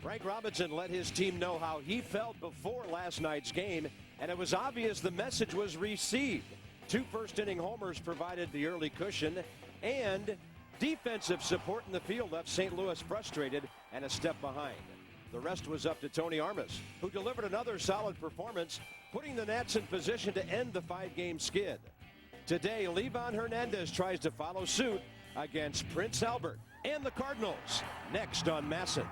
Frank Robinson let his team know how he felt before last night's game, and it was obvious the message was received. 2 first-inning homers provided the early cushion, and defensive support in the field left St. Louis frustrated and a step behind. The rest was up to Tony Armas, who delivered another solid performance, putting the Nats in position to end the 5-game skid. Today, Livan Hernandez tries to follow suit against Prince Albert and the Cardinals, next on Masson.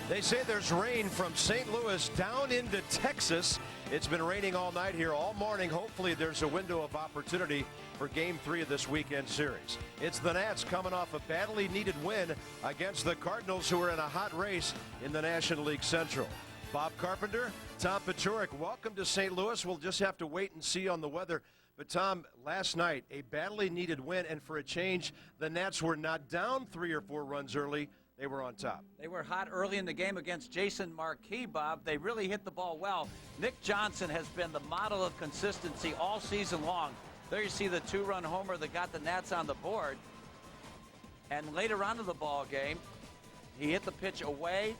They say there's rain from St. Louis down into Texas. It's been raining all night here, all morning. Hopefully there's a window of opportunity for Game 3 of this weekend series. It's the Nats coming off a badly needed win against the Cardinals, who are in a hot race in the National League Central. Bob Carpenter, Tom Paciorek, welcome to St. Louis. We'll just have to wait and see on the weather. But, Tom, last night, a badly needed win, and for a change, the Nats were not down 3 or 4 runs early. They were on top. They were hot early in the game against Jason Marquis, Bob. They really hit the ball well. Nick Johnson has been the model of consistency all season long. There you see the 2-run homer that got the Nats on the board. And later on in the ball game, he hit the pitch away.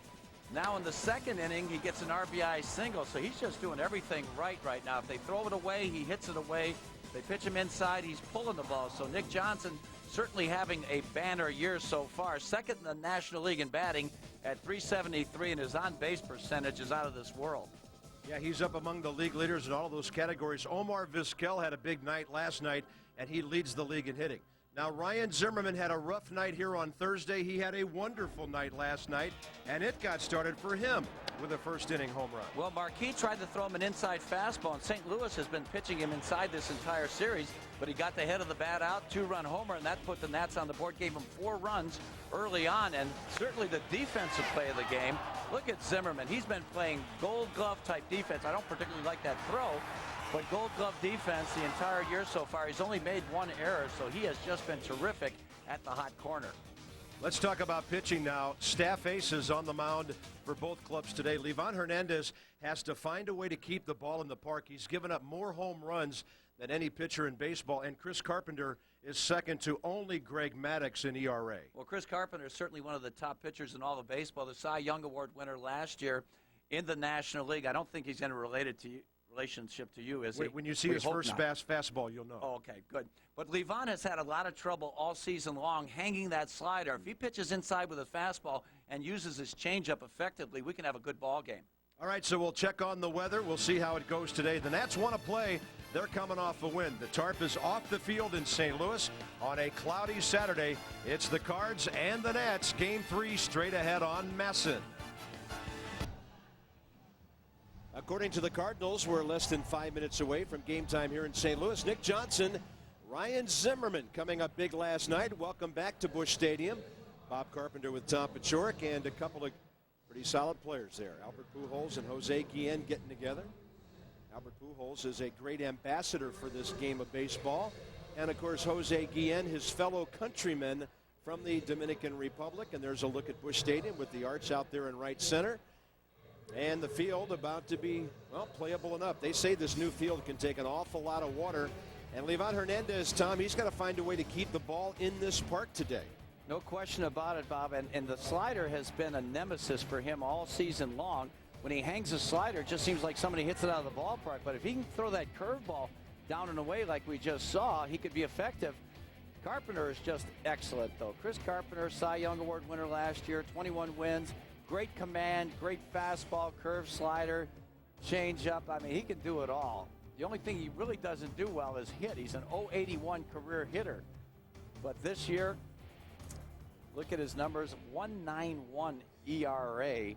Now in the second inning, he gets an RBI single. So he's just doing everything right now. If they throw it away, he hits it away. They pitch him inside, he's pulling the ball. So Nick Johnson certainly having a banner year so far. Second in the National League in batting at .373, and his on-base percentage is out of this world. Yeah, he's up among the league leaders in all of those categories. Omar Vizquel had a big night last night, and he leads the league in hitting. Now, Ryan Zimmerman had a rough night here on Thursday. He had a wonderful night last night, and it got started for him with a first-inning home run. Well, Marquis tried to throw him an inside fastball, and St. Louis has been pitching him inside this entire series, but he got the head of the bat out, 2-run homer, and that put the Nats on the board, gave him 4 runs early on, and certainly the defensive play of the game. Look at Zimmerman. He's been playing gold glove type defense. I don't particularly like that throw, but gold glove defense the entire year so far. He's only made 1 error, so he has just been terrific at the hot corner. Let's talk about pitching now. Staff aces on the mound for both clubs today. Livan Hernandez has to find a way to keep the ball in the park. He's given up more home runs than any pitcher in baseball, and Chris Carpenter is second to only Greg Maddux in ERA. Well, Chris Carpenter is certainly one of the top pitchers in all of baseball. The Cy Young Award winner last year in the National League. I don't think he's going to relationship to you, is he? When you see his first fastball, you'll know. Oh, okay, good. But Livan has had a lot of trouble all season long hanging that slider. If he pitches inside with a fastball and uses his changeup effectively, we can have a good ball game. All right, so we'll check on the weather. We'll see how it goes today. The Nats want to play. They're coming off a win. The tarp is off the field in St. Louis on a cloudy Saturday. It's the Cards and the Nats. Game 3 straight ahead on Masson. According to the Cardinals, we're less than 5 minutes away from game time here in St. Louis. Nick Johnson, Ryan Zimmerman coming up big last night. Welcome back to Busch Stadium. Bob Carpenter with Tom Paciorek and a couple of pretty solid players there. Albert Pujols and Jose Guillen getting together. Albert Pujols is a great ambassador for this game of baseball. And, of course, Jose Guillen, his fellow countrymen from the Dominican Republic. And there's a look at Busch Stadium with the arch out there in right center. And the field about to be, well, playable enough. They say this new field can take an awful lot of water. And Livan Hernandez, Tom, he's got to find a way to keep the ball in this park today. No question about it, Bob. And the slider has been a nemesis for him all season long. When he hangs a slider, it just seems like somebody hits it out of the ballpark. But if he can throw that curveball down and away like we just saw, he could be effective. Carpenter is just excellent, though. Chris Carpenter, Cy Young Award winner last year, 21 wins. Great command, great fastball, curve slider, changeup. I mean, he can do it all. The only thing he really doesn't do well is hit. He's an .081 career hitter. But this year, look at his numbers, 1.91 ERA.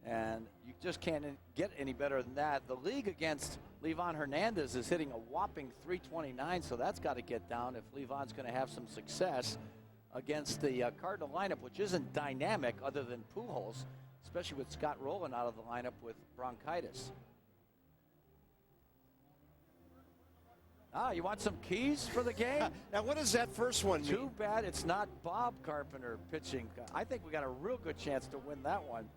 And you just can't get any better than that. The league against Livan Hernandez is hitting a whopping .329, so that's got to get down if Livan's going to have some success against the Cardinal lineup, which isn't dynamic other than Pujols, especially with Scott Rowland out of the lineup with bronchitis. You want some keys for the game? Now, what does that first one mean? Too bad it's not Bob Carpenter pitching. I think we got a real good chance to win that one.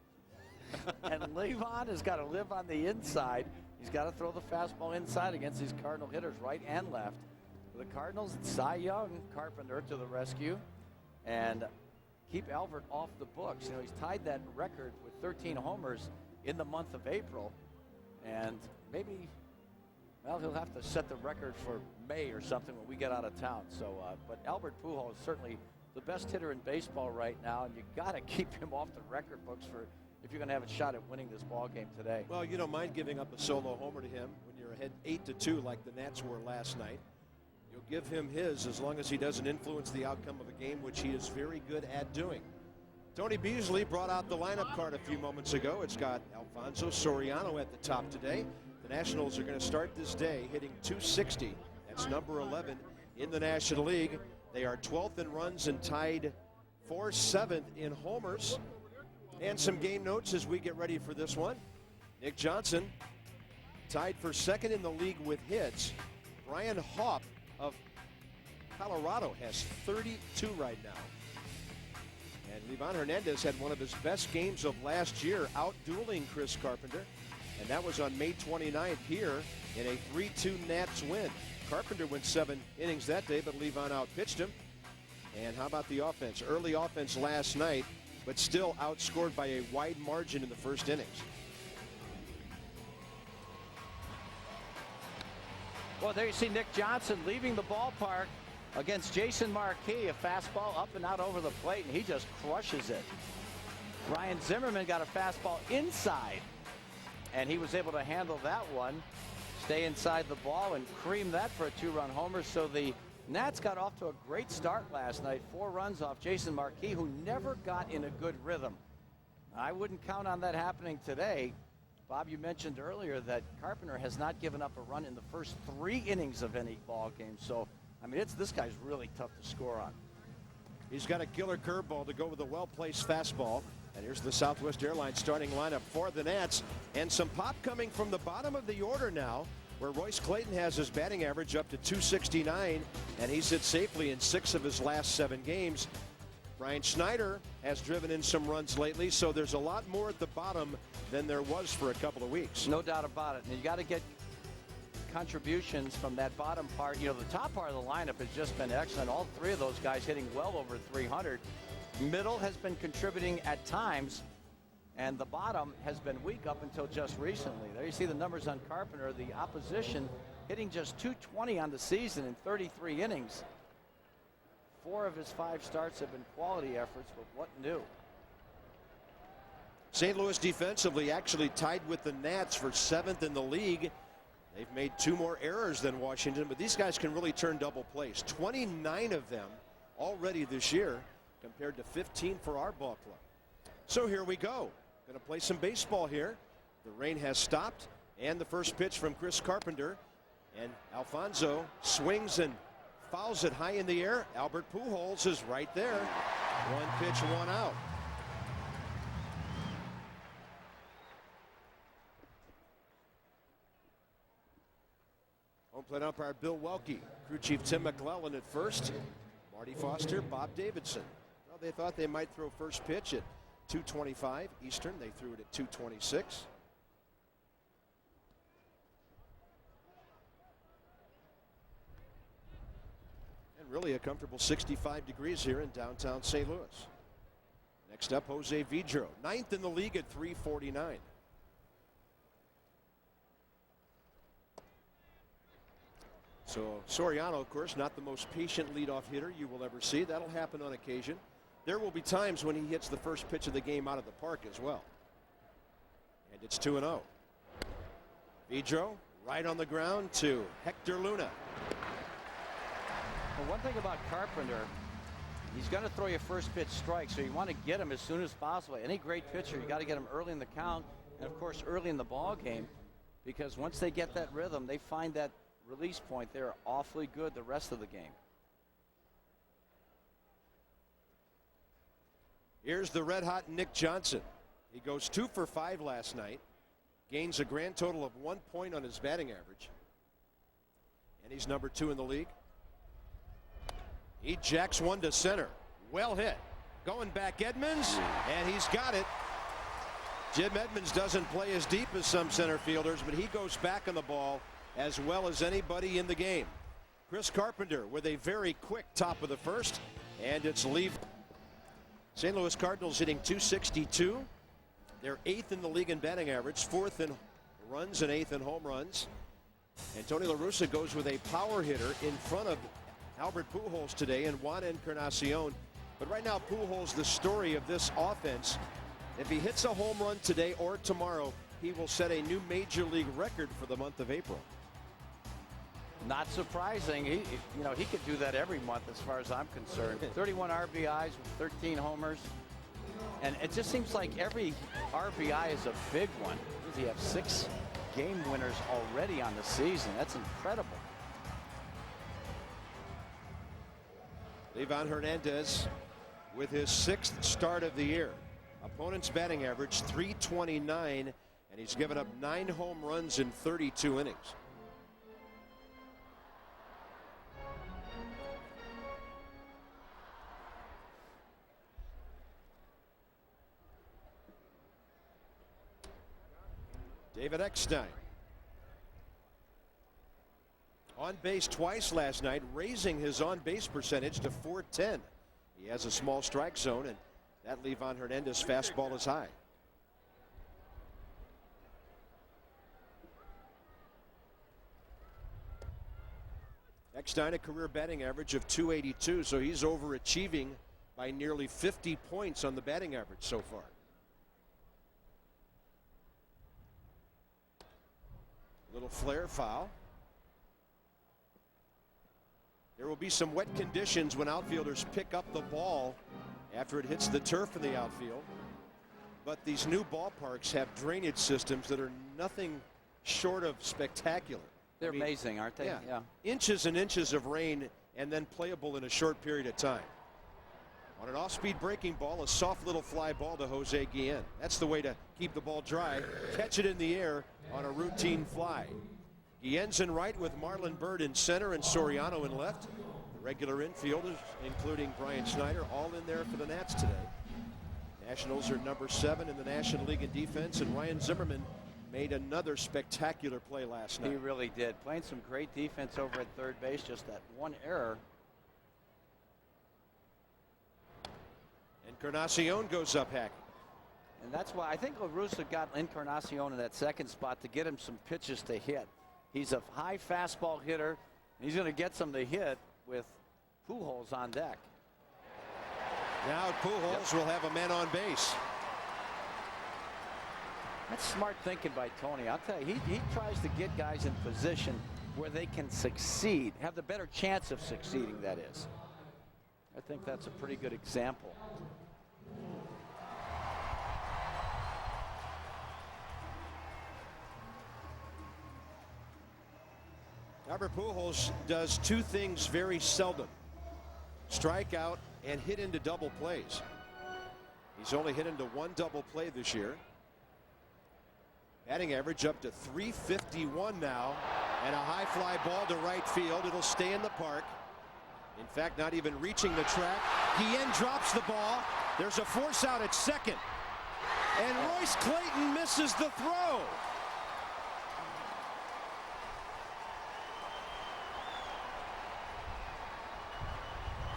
And Livan has got to live on the inside. He's got to throw the fastball inside against these Cardinal hitters, right and left. For the Cardinals, it's Cy Young, Carpenter to the rescue, and keep Albert off the books. You know, he's tied that record with 13 homers in the month of April, and maybe, well, he'll have to set the record for May or something when we get out of town. So, but Albert Pujols is certainly the best hitter in baseball right now, and you got to keep him off the record books for if you're going to have a shot at winning this ball game today. Well, you don't mind giving up a solo homer to him when you're ahead 8-2 like the Nats were last night. You'll give him his as long as he doesn't influence the outcome of a game, which he is very good at doing. Tony Beasley brought out the lineup card a few moments ago. It's got Alfonso Soriano at the top today. The Nationals are going to start this day hitting .260. That's number 11 in the National League. They are 12th in runs and tied for 7th in homers. And some game notes as we get ready for this one. Nick Johnson tied for 2nd in the league with hits. Brian Hopp of Colorado has 32 right now. And Livan Hernandez had one of his best games of last year, out-dueling Chris Carpenter. And that was on May 29th here in a 3-2 Nats win. Carpenter went 7 innings that day, but Livan out-pitched him. And how about the offense? Early offense last night, but still outscored by a wide margin in the first innings. Well, there you see Nick Johnson leaving the ballpark against Jason Marquis. A fastball up and out over the plate, and he just crushes it. Ryan Zimmerman got a fastball inside, and he was able to handle that one, stay inside the ball, and cream that for a 2-run homer. So the Nats got off to a great start last night. 4 runs off Jason Marquis, who never got in a good rhythm. I wouldn't count on that happening today. Bob, you mentioned earlier that Carpenter has not given up a run in the first 3 innings of any ball game. So, I mean, this guy's really tough to score on. He's got a killer curveball to go with a well-placed fastball. And here's the Southwest Airlines starting lineup for the Nats. And some pop coming from the bottom of the order now, where Royce Clayton has his batting average up to .269, and he's hit safely in 6 of his last 7 games. Brian Schneider has driven in some runs lately, so there's a lot more at the bottom than there was for a couple of weeks. No doubt about it. And you got to get contributions from that bottom part. You know, the top part of the lineup has just been excellent. All 3 of those guys hitting well over 300. Middle has been contributing at times, and the bottom has been weak up until just recently. There you see the numbers on Carpenter. The opposition hitting just .220 on the season in 33 innings. 4 of his 5 starts have been quality efforts, but what new? St. Louis defensively actually tied with the Nats for 7th in the league. They've made 2 more errors than Washington, but these guys can really turn double plays. 29 of them already this year compared to 15 for our ball club. So here we go. Going to play some baseball here. The rain has stopped, and the first pitch from Chris Carpenter. And Alfonso swings and fouls it high in the air. Albert Pujols is right there. 1 pitch, 1 out. Home plate umpire Bill Welke. Crew chief Tim McClellan at first. Marty Foster, Bob Davidson. Well, they thought they might throw first pitch at 2:25 Eastern. They threw it at 2:26. And really a comfortable 65 degrees here in downtown St. Louis. Next up, Jose Vidro, 9th in the league at 349. So Soriano, of course, not the most patient leadoff hitter you will ever see. That'll happen on occasion. There will be times when he hits the first pitch of the game out of the park as well. And it's 2-0. Vidro right on the ground to Hector Luna. Well, one thing about Carpenter, he's going to throw you first pitch strike, so you want to get him as soon as possible. Any great pitcher, you got to get him early in the count, and of course early in the ball game, because once they get that rhythm, they find that release point, they're awfully good the rest of the game. Here's the red-hot Nick Johnson. He goes 2 for 5 last night, gains a grand total of 1 point on his batting average. and he's number 2 in the league. He jacks one to center. Well hit. Going back Edmonds, and he's got it. Jim Edmonds doesn't play as deep as some center fielders, but he goes back on the ball as well as anybody in the game. Chris Carpenter with a very quick top of the first, and it's Livan. St. Louis Cardinals hitting .262. They're 8th in the league in batting average, 4th in runs and 8th in home runs. And Tony La Russa goes with a power hitter in front of Albert Pujols today and Juan Encarnacion. But right now, Pujols, the story of this offense. If he hits a home run today or tomorrow, he will set a new major league record for the month of April. Not surprising. He could do that every month as far as I'm concerned. 31 RBIs with 13 homers. And it just seems like every RBI is a big one. Does he have 6 game winners already on the season? That's incredible. Livan Hernandez with his 6th start of the year. Opponent's batting average .329, and he's given up 9 home runs in 32 innings. David Eckstein on base twice last night, raising his on base percentage to .410. He has a small strike zone, and that Livan Hernandez fastball is high. Eckstein a career batting average of .282, so he's overachieving by nearly 50 points on the batting average so far. Little flare foul. There will be some wet conditions when outfielders pick up the ball after it hits the turf in the outfield. But these new ballparks have drainage systems that are nothing short of spectacular. They're amazing, aren't they? Yeah. Inches and inches of rain and then playable in a short period of time. On an off-speed breaking ball, a soft little fly ball to Jose Guillen. That's the way to keep the ball dry. Catch it in the air on a routine fly. Guillen's in right with Marlon Byrd in center and Soriano in left. The regular infielders, including Brian Schneider, all in there for the Nats today. Nationals are number 7 in the National League in defense, and Ryan Zimmerman made another spectacular play last night. He really did. Playing some great defense over at third base, just that one error. Encarnacion goes up hacking. And that's why I think La Russa got Encarnacion in that second spot to get him some pitches to hit. He's a high fastball hitter. He's going to get some to hit with Pujols on deck. Now Pujols will have a man on base. That's smart thinking by Tony. I'll tell you, he tries to get guys in position where they can succeed, have the better chance of succeeding, that is. I think that's a pretty good example. Albert Pujols does 2 things very seldom: strike out and hit into double plays. He's only hit into 1 double play this year. Batting average up to .351 now, and a high fly ball to right field. It'll stay in the park. In fact, not even reaching the track. Guillen drops the ball. There's a force out at second, and Royce Clayton misses the throw.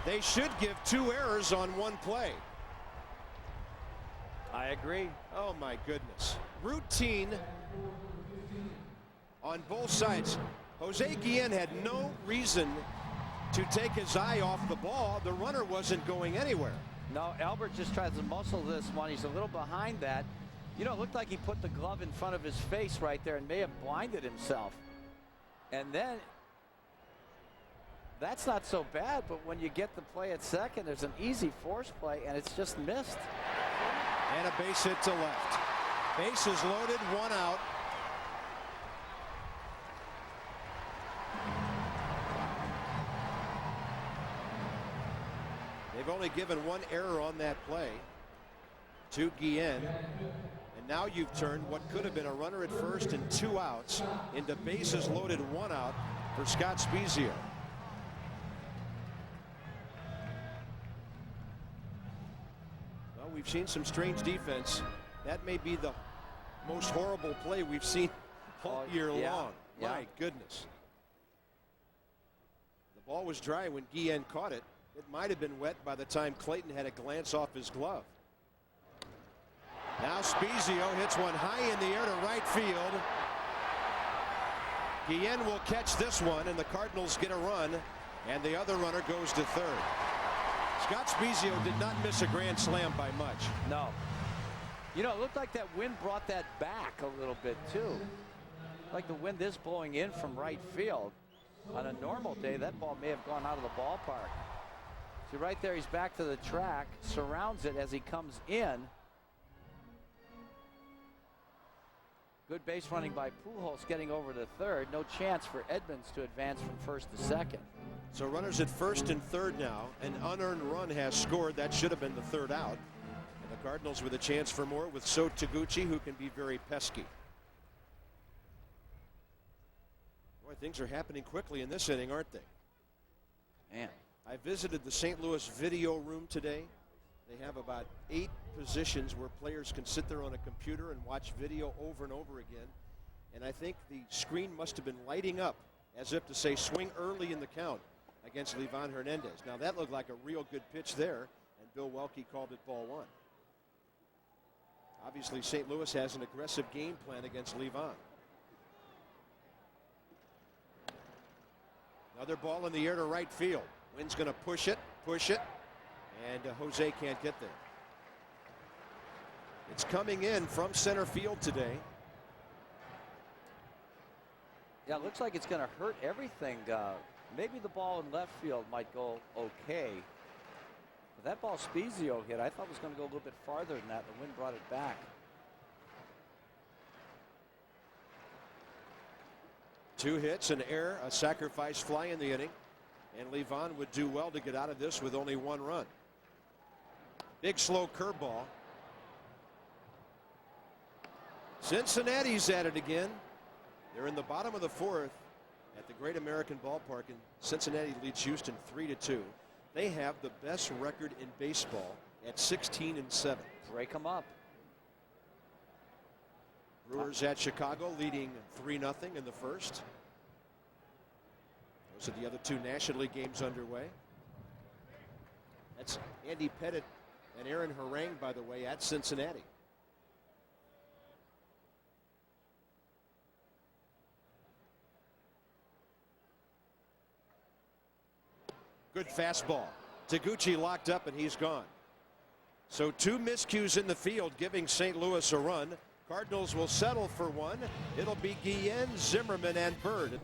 They should give 2 errors on 1 play. I agree. Oh my goodness. Routine on both sides. Jose Guillen had no reason to take his eye off the ball. The runner wasn't going anywhere. No, Albert just tries to muscle this one. He's a little behind that. You know, it looked like he put the glove in front of his face right there and may have blinded himself. And then that's not so bad, but when you get the play at second, there's an easy force play, and it's just missed. And a base hit to left. Bases loaded, 1 out. They've only given 1 error on that play to Guillen. And now you've turned what could have been a runner at first and 2 outs into bases loaded, 1 out for Scott Spiezio. Well, we've seen some strange defense. That may be the most horrible play we've seen all year long. My goodness. The ball was dry when Guillen caught it. It might have been wet by the time Clayton had a glance off his glove. Now Spiezio hits one high in the air to right field. Guillen will catch this one, and the Cardinals get a run, and the other runner goes to third. Scott Spiezio did not miss a grand slam by much. No. You know, it looked like that wind brought that back a little bit, too. Like the wind is blowing in from right field. On a normal day, that ball may have gone out of the ballpark. See, right there, he's back to the track, surrounds it as he comes in. Good base running by Pujols, getting over to third. No chance for Edmonds to advance from first to second. So runners at first and third now. An unearned run has scored. That should have been the third out. And the Cardinals with a chance for more with So Taguchi, who can be very pesky. Boy, things are happening quickly in this inning, aren't they? Man. I visited the St. Louis video room today. They have about 8 positions where players can sit there on a computer and watch video over and over again. And I think the screen must have been lighting up as if to say swing early in the count against Livan Hernandez. Now that looked like a real good pitch there, and Bill Welke called it ball 1. Obviously St. Louis has an aggressive game plan against Livan. Another ball in the air to right field. Wynn's going to push it, and Jose can't get there. It's coming in from center field today. Yeah, it looks like it's going to hurt everything. Maybe the ball in left field might go okay. But that ball Spiezio hit, I thought was going to go a little bit farther than that. The wind brought it back. Two hits, an error, a sacrifice fly in the inning. And Livan would do well to get out of this with only 1 run. Big slow curveball. Cincinnati's at it again. They're in the bottom of the 4th at the Great American Ballpark, and Cincinnati leads Houston 3-2. They have the best record in baseball at 16-7. Break them up. Brewers at Chicago leading 3-0 in the first. Those are the other 2 National League games underway. That's Andy Pettit and Aaron Harang, by the way, at Cincinnati. Good fastball. Taguchi locked up, and he's gone. So 2 miscues in the field, giving St. Louis a run. Cardinals will settle for 1. It'll be Guillen, Zimmerman, and Bird.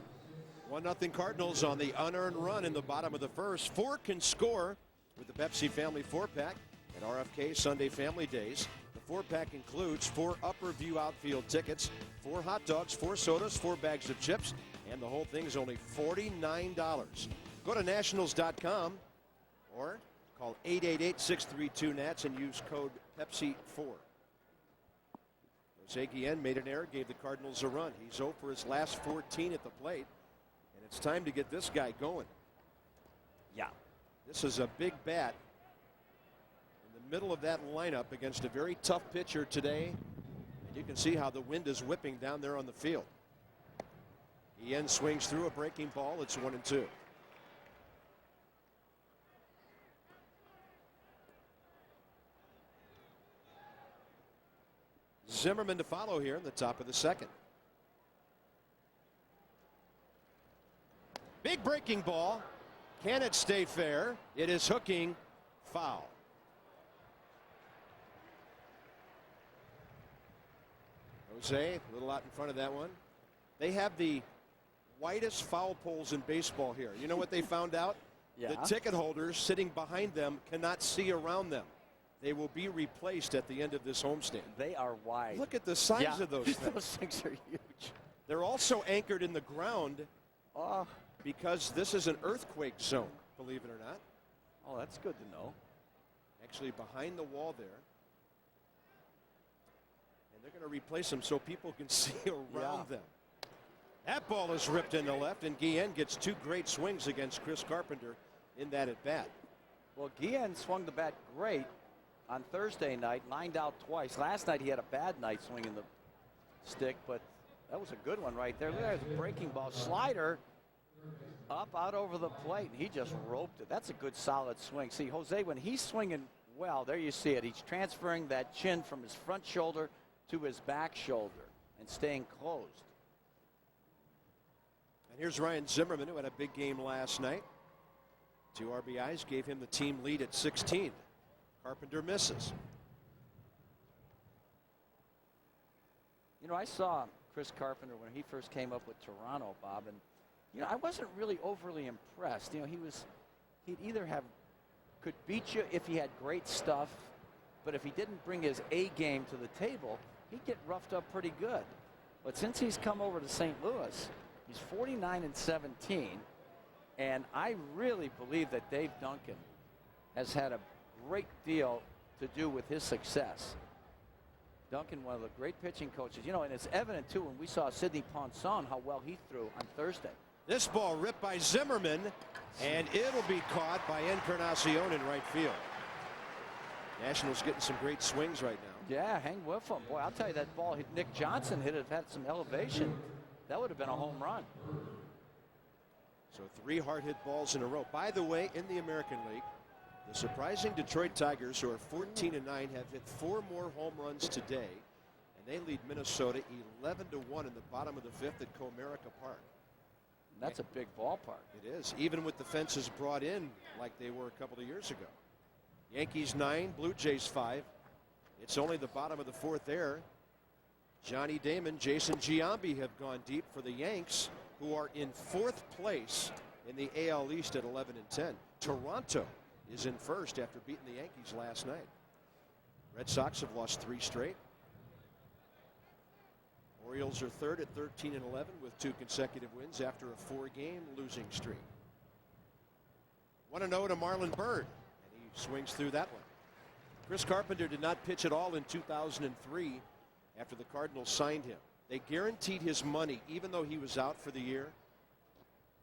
1-0 Cardinals on the unearned run in the bottom of the first. 4 can score with the Pepsi Family 4-pack at RFK Sunday Family Days. The 4-pack includes 4 Upper View outfield tickets, 4 hot dogs, 4 sodas, 4 bags of chips, and the whole thing is only $49. Go to nationals.com or call 888-632-NATS and use code Pepsi4. Jose Guillen made an error, gave the Cardinals a run. He's 0 for his last 14 at the plate, and it's time to get this guy going. Yeah. This is a big bat in the middle of that lineup against a very tough pitcher today. And you can see how the wind is whipping down there on the field. Guillen swings through a breaking ball. It's 1-2. Zimmerman to follow here in the top of the second. Big breaking ball. Can it stay fair? It is hooking foul. Jose a little out in front of that one. They have the widest foul poles in baseball here. You know what they found out? Yeah. The ticket holders sitting behind them cannot see around them. They will be replaced at the end of this homestand. They are wide. Look at the size of those things. Those things are huge. They're also anchored in the ground because this is an earthquake zone, believe it or not. Oh, that's good to know. Actually behind the wall there. And They're going to replace him so people can see around them. That ball is ripped into left, and Guillen gets 2 great swings against Chris Carpenter in that at bat. Well, Guillen swung the bat great on Thursday night, lined out twice. Last night he had a bad night swinging the stick, but that was a good one right there. Look at the breaking ball. Slider up out over the plate, and he just roped it. That's a good solid swing. See, Jose, when he's swinging well, there you see it. He's transferring that chin from his front shoulder to his back shoulder and staying closed. And here's Ryan Zimmerman, who had a big game last night. 2 RBIs gave him the team lead at 16. Carpenter misses. You know, I saw Chris Carpenter when he first came up with Toronto, Bob, and you know, I wasn't really overly impressed. You know, he'd either could beat you if he had great stuff, but if he didn't bring his A game to the table, he'd get roughed up pretty good. But since he's come over to St. Louis, he's 49-17, and I really believe that Dave Duncan has had a great deal to do with his success. Duncan, one of the great pitching coaches, you know, and it's evident too when we saw Sidney Ponson how well he threw on Thursday. This ball ripped by Zimmerman, and it'll be caught by Encarnacion in right field. Nationals getting some great swings right now. Yeah, hang with him. Boy, I'll tell you, that ball Nick Johnson hit, it had some elevation. That would have been a home run. So 3 hard hit balls in a row. By the way, in the American League, the surprising Detroit Tigers, who are 14-9, have hit 4 more home runs today, and they lead Minnesota 11-1 in the bottom of the 5th at Comerica Park. That's a big ballpark. It is, even with the fences brought in like they were a couple of years ago. Yankees 9, Blue Jays 5. It's only the bottom of the 4th there. Johnny Damon, Jason Giambi have gone deep for the Yanks, who are in 4th place in the AL East at 11-10. Toronto is in 1st after beating the Yankees last night. Red Sox have lost 3 straight. Orioles are 3rd at 13-11 with 2 consecutive wins after a 4-game losing streak. 1-0 to Marlon Byrd, and he swings through that one. Chris Carpenter did not pitch at all in 2003 after the Cardinals signed him. They guaranteed his money even though he was out for the year.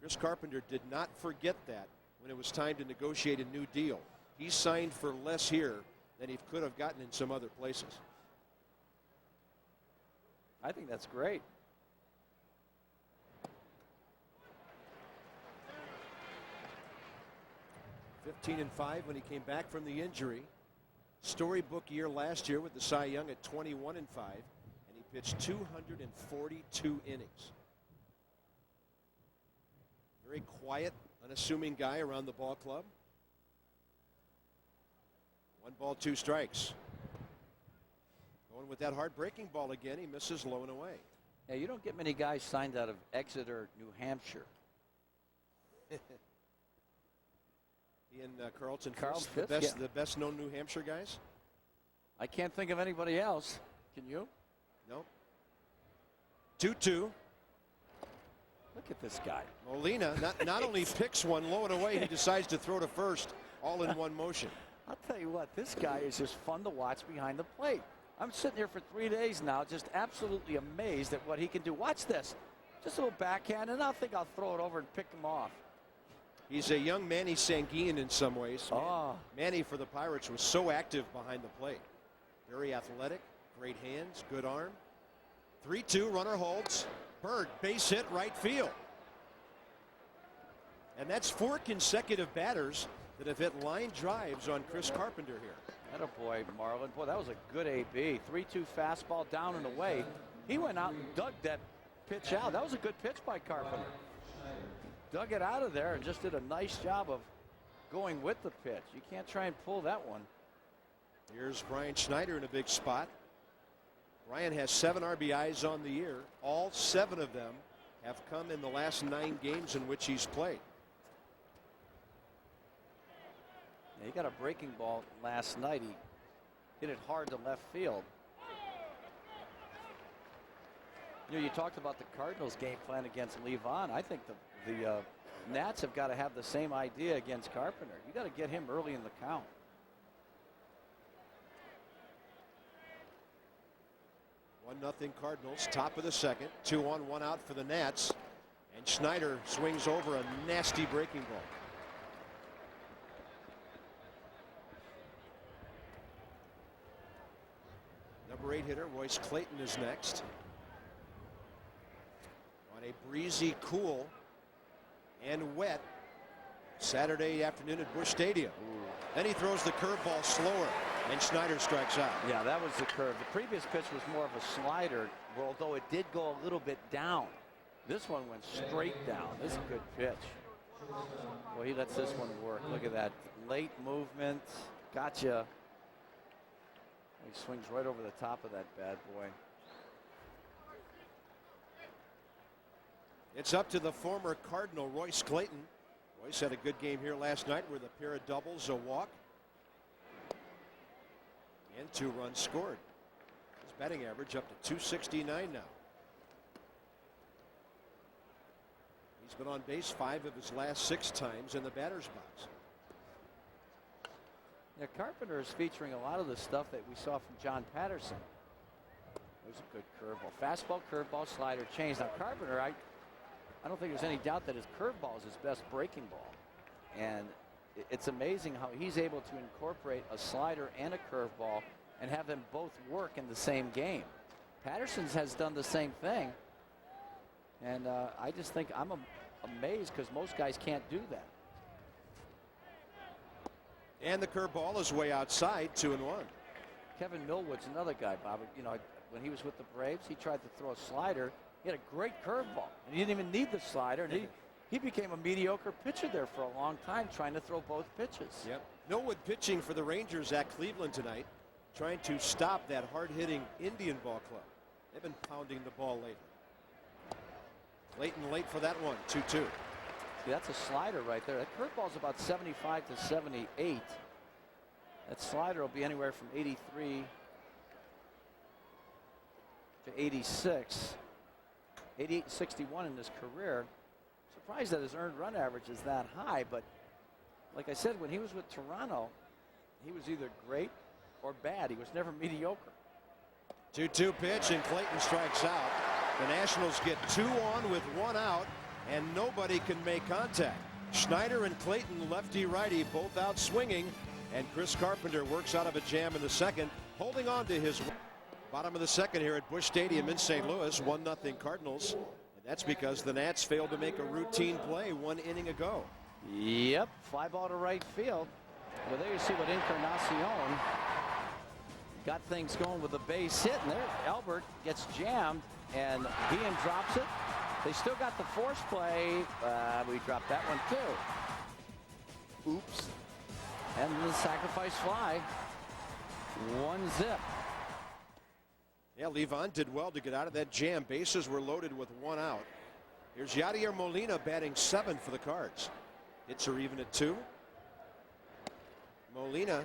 Chris Carpenter did not forget that when it was time to negotiate a new deal. He signed for less here than he could have gotten in some other places. I think that's great. $15-5 when he came back from the injury. Storybook year last year with the Cy Young at 21-5, and he pitched 242 innings. Very quiet, unassuming guy around the ball club. 1 ball, 2 strikes. Going with that hard breaking ball again. He misses low and away. Yeah, you don't get many guys signed out of Exeter, New Hampshire. He and Carlton Fisk, the best known New Hampshire guys. I can't think of anybody else. Can you? No. 2-2. Look at this guy. Molina not only picks one low and away, he decides to throw to first all in one motion. I'll tell you what, this guy is just fun to watch behind the plate. I'm sitting here for 3 days now, just absolutely amazed at what he can do. Watch this. Just a little backhand, and I think I'll throw it over and pick him off. He's a young Manny Sanguin in some ways. Oh. Manny for the Pirates was so active behind the plate. Very athletic, great hands, good arm. 3-2, runner holds. Bird, base hit, right field. And that's 4 consecutive batters that have hit line drives on Chris Carpenter here. Attaboy, Marlon. Boy, that was a good AB. 3-2 fastball down and away. He went out and dug that pitch out. That was a good pitch by Carpenter. Dug it out of there and just did a nice job of going with the pitch. You can't try and pull that one. Here's Brian Schneider in a big spot. Brian has 7 RBIs on the year. All 7 of them have come in the last 9 games in which he's played. Yeah, he got a breaking ball last night. He hit it hard to left field. You know, you talked about the Cardinals game plan against Livan. I think the Nats have got to have the same idea against Carpenter. You got to get him early in the count. 1-0 Cardinals, top of the second. 2 on, 1 out for the Nats. And Schneider swings over a nasty breaking ball. Number 8 hitter Royce Clayton is next. On a breezy, cool, and wet Saturday afternoon at Busch Stadium. Then he throws the curveball slower, and Schneider strikes out. Yeah, that was the curve. The previous pitch was more of a slider, although it did go a little bit down. This one went straight down. This is a good pitch. Well, he lets this one work. Look at that late movement. Gotcha. He swings right over the top of that bad boy. It's up to the former Cardinal, Royce Clayton. Royce had a good game here last night with a pair of doubles, a walk, and 2 runs scored. His batting average up to .269 now. He's been on base 5 of his last 6 times in the batter's box. Yeah, Carpenter is featuring a lot of the stuff that we saw from John Patterson. It was a good curveball. Fastball, curveball, slider, change. Now Carpenter, I don't think there's any doubt that his curveball is his best breaking ball. And it's amazing how he's able to incorporate a slider and a curveball and have them both work in the same game. Patterson has done the same thing. And I just think I'm amazed because most guys can't do that. And the curveball is way outside, 2-1. Kevin Millwood's another guy, Bob. You know, when he was with the Braves, he tried to throw a slider. He had a great curveball, and he didn't even need the slider. And he became a mediocre pitcher there for a long time, trying to throw both pitches. Yep. Millwood pitching for the Rangers at Cleveland tonight, trying to stop that hard-hitting Indian ball club. They've been pounding the ball lately. Clayton late for that one, 2-2. See, that's a slider right there. That curveball's about 75 to 78. That slider will be anywhere from 83 to 86. 88 61 in his career. Surprised that his earned run average is that high, but like I said, when he was with Toronto, he was either great or bad. He was never mediocre. 2-2 pitch, and Clayton strikes out. The Nationals get 2 on with 1 out, and nobody can make contact. Schneider and Clayton, lefty-righty, both out swinging, and Chris Carpenter works out of a jam in the second, holding on to his bottom of the second here at Busch Stadium in St. Louis. 1-0 Cardinals, and that's because the Nats failed to make a routine play 1 inning ago. Yep, fly ball to right field. Well, there you see what Encarnacion got things going with a base hit, and there Albert gets jammed, and Guillen drops it. They still got the force play. We dropped that one too. Oops. And the sacrifice fly. 1-zip. Yeah, Livan did well to get out of that jam. Bases were loaded with 1 out. Here's Yadier Molina batting 7 for the Cards. Hits are even at 2. Molina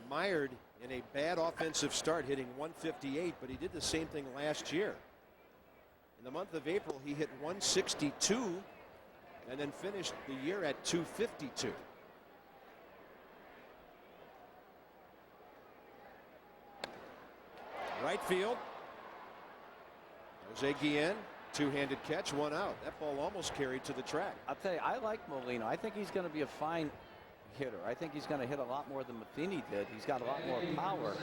mired in a bad offensive start, hitting 158, but he did the same thing last year. In the month of April, he hit 162 and then finished the year at 252. Right field. Jose Guillen, 2-handed catch, 1 out. That ball almost carried to the track. I'll tell you, I like Molina. I think he's going to be a fine hitter. I think he's going to hit a lot more than Matheny did. He's got a lot more power.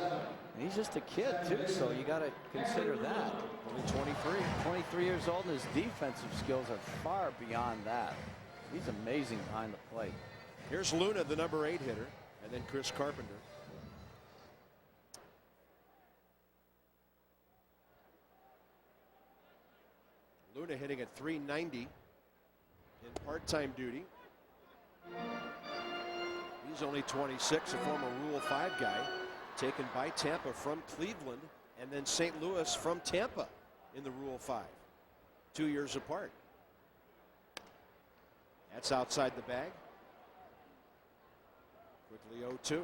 And he's just a kid, too, so you got to consider that. Only 23. 23 years old, and his defensive skills are far beyond that. He's amazing behind the plate. Here's Luna, the number 8 hitter, and then Chris Carpenter. Luna hitting at .390 in part-time duty. He's only 26, a former Rule 5 guy, taken by Tampa from Cleveland, and then St. Louis from Tampa in the Rule 5. 2 years apart. That's outside the bag. Quickly 0-2.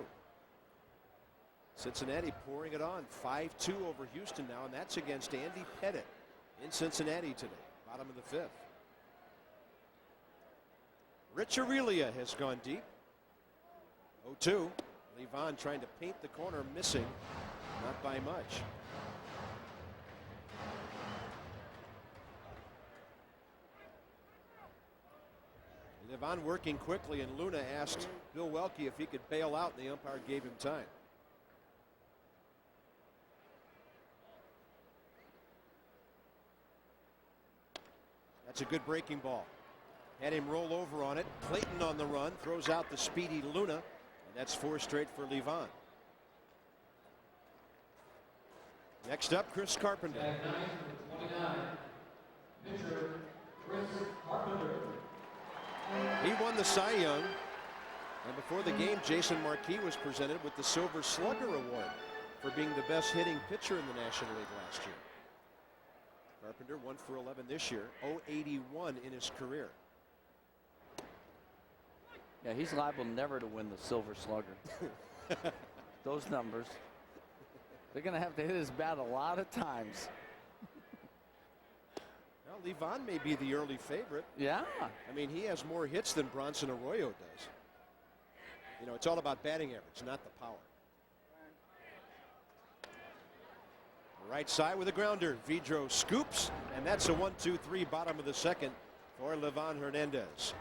Cincinnati pouring it on. 5-2 over Houston now, and that's against Andy Pettit in Cincinnati today. Bottom of the 5th. Rich Aurelia has gone deep. 0-2. Livan trying to paint the corner, missing. Not by much. Livan working quickly, and Luna asked Bill Welke if he could bail out, and the umpire gave him time. That's a good breaking ball. Had him roll over on it. Clayton on the run, throws out the speedy Luna, and that's 4 straight for Livan. Next up, Chris Carpenter. He won the Cy Young, and before the game, Jason Marquis was presented with the Silver Slugger Award for being the best hitting pitcher in the National League last year. Carpenter 1 for 11 this year, 081 in his career. Yeah, he's liable never to win the Silver Slugger. Those numbers. They're going to have to hit his bat a lot of times. Well, Livan may be the early favorite. Yeah. I mean, he has more hits than Bronson Arroyo does. You know, it's all about batting average, not the power. Right side with a grounder. Vidro scoops, and that's a 1-2-3 bottom of the second for Livan Hernandez.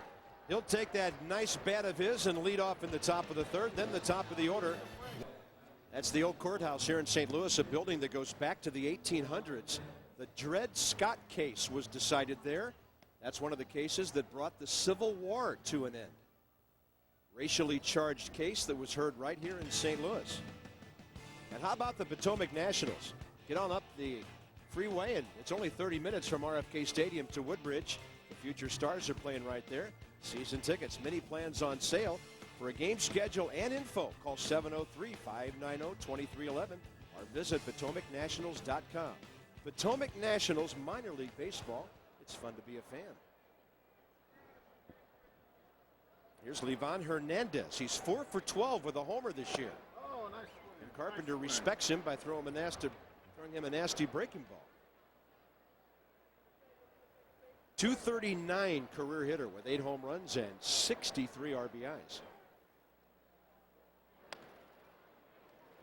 He'll take that nice bat of his and lead off in the top of the third, then the top of the order. That's the old courthouse here in St. Louis, a building that goes back to the 1800s. The Dred Scott case was decided there. That's one of the cases that brought the Civil War to an end. Racially charged case that was heard right here in St. Louis. And how about the Potomac Nationals? Get on up the freeway, and it's only 30 minutes from RFK Stadium to Woodbridge. The future stars are playing right there. Season tickets, many plans on sale. For a game schedule and info, call 703-590-2311 or visit PotomacNationals.com. Potomac Nationals minor league baseball. It's fun to be a fan. Here's Livan Hernandez. He's 4 for 12 with a homer this year. Oh, nice. And Carpenter respects him by throwing him a nasty breaking ball. 239 career hitter with 8 home runs and 63 RBIs.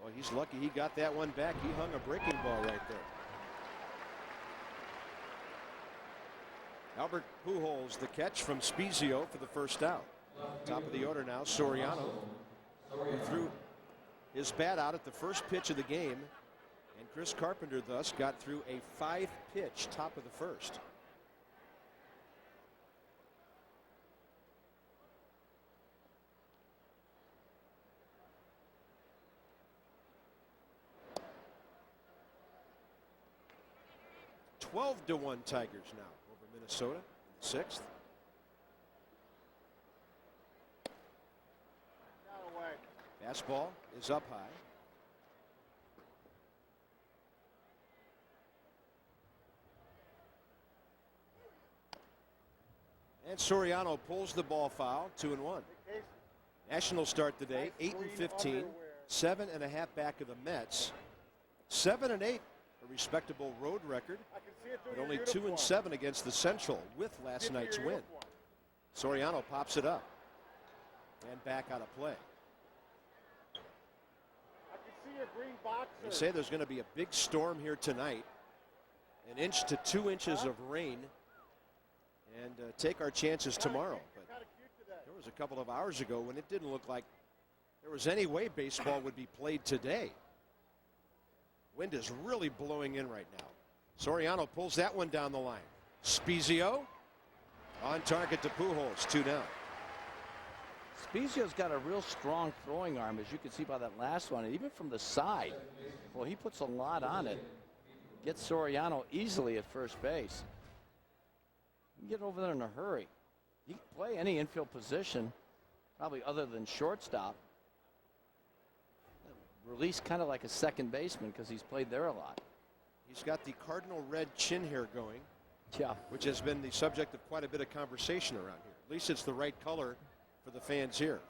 Well, he's lucky he got that one back. He hung a breaking ball right there. Albert Pujols, the catch from Spezio for the first out. Top of the order now, Soriano, who threw his bat out at the first pitch of the game. And Chris Carpenter thus got through a 5-pitch top of the first. $12-1 Tigers now over Minnesota in the 6th. Fastball is up high. And Soriano pulls the ball foul, 2-1. Nationals start today 8-15, 7.5 back of the Mets. 7-8, a respectable road record, but only 2-7 against the Central with last night's win. Soriano pops it up and back out of play. They say there's going to be a big storm here tonight, 1 inch to 2 inches of rain, and take our chances tomorrow. But there was a couple of hours ago when it didn't look like there was any way baseball would be played today. Wind is really blowing in right now. Soriano pulls that one down the line. Spezio on target to Pujols, 2 down. Spezio's got a real strong throwing arm, as you can see by that last one, and even from the side. Well, he puts a lot on it. Gets Soriano easily at first base. You can get over there in a hurry. He can play any infield position, probably other than shortstop. Release kind of like a second baseman because he's played there a lot. He's got the cardinal red chin hair going, yeah, which has been the subject of quite a bit of conversation around here. At least it's the right color for the fans here.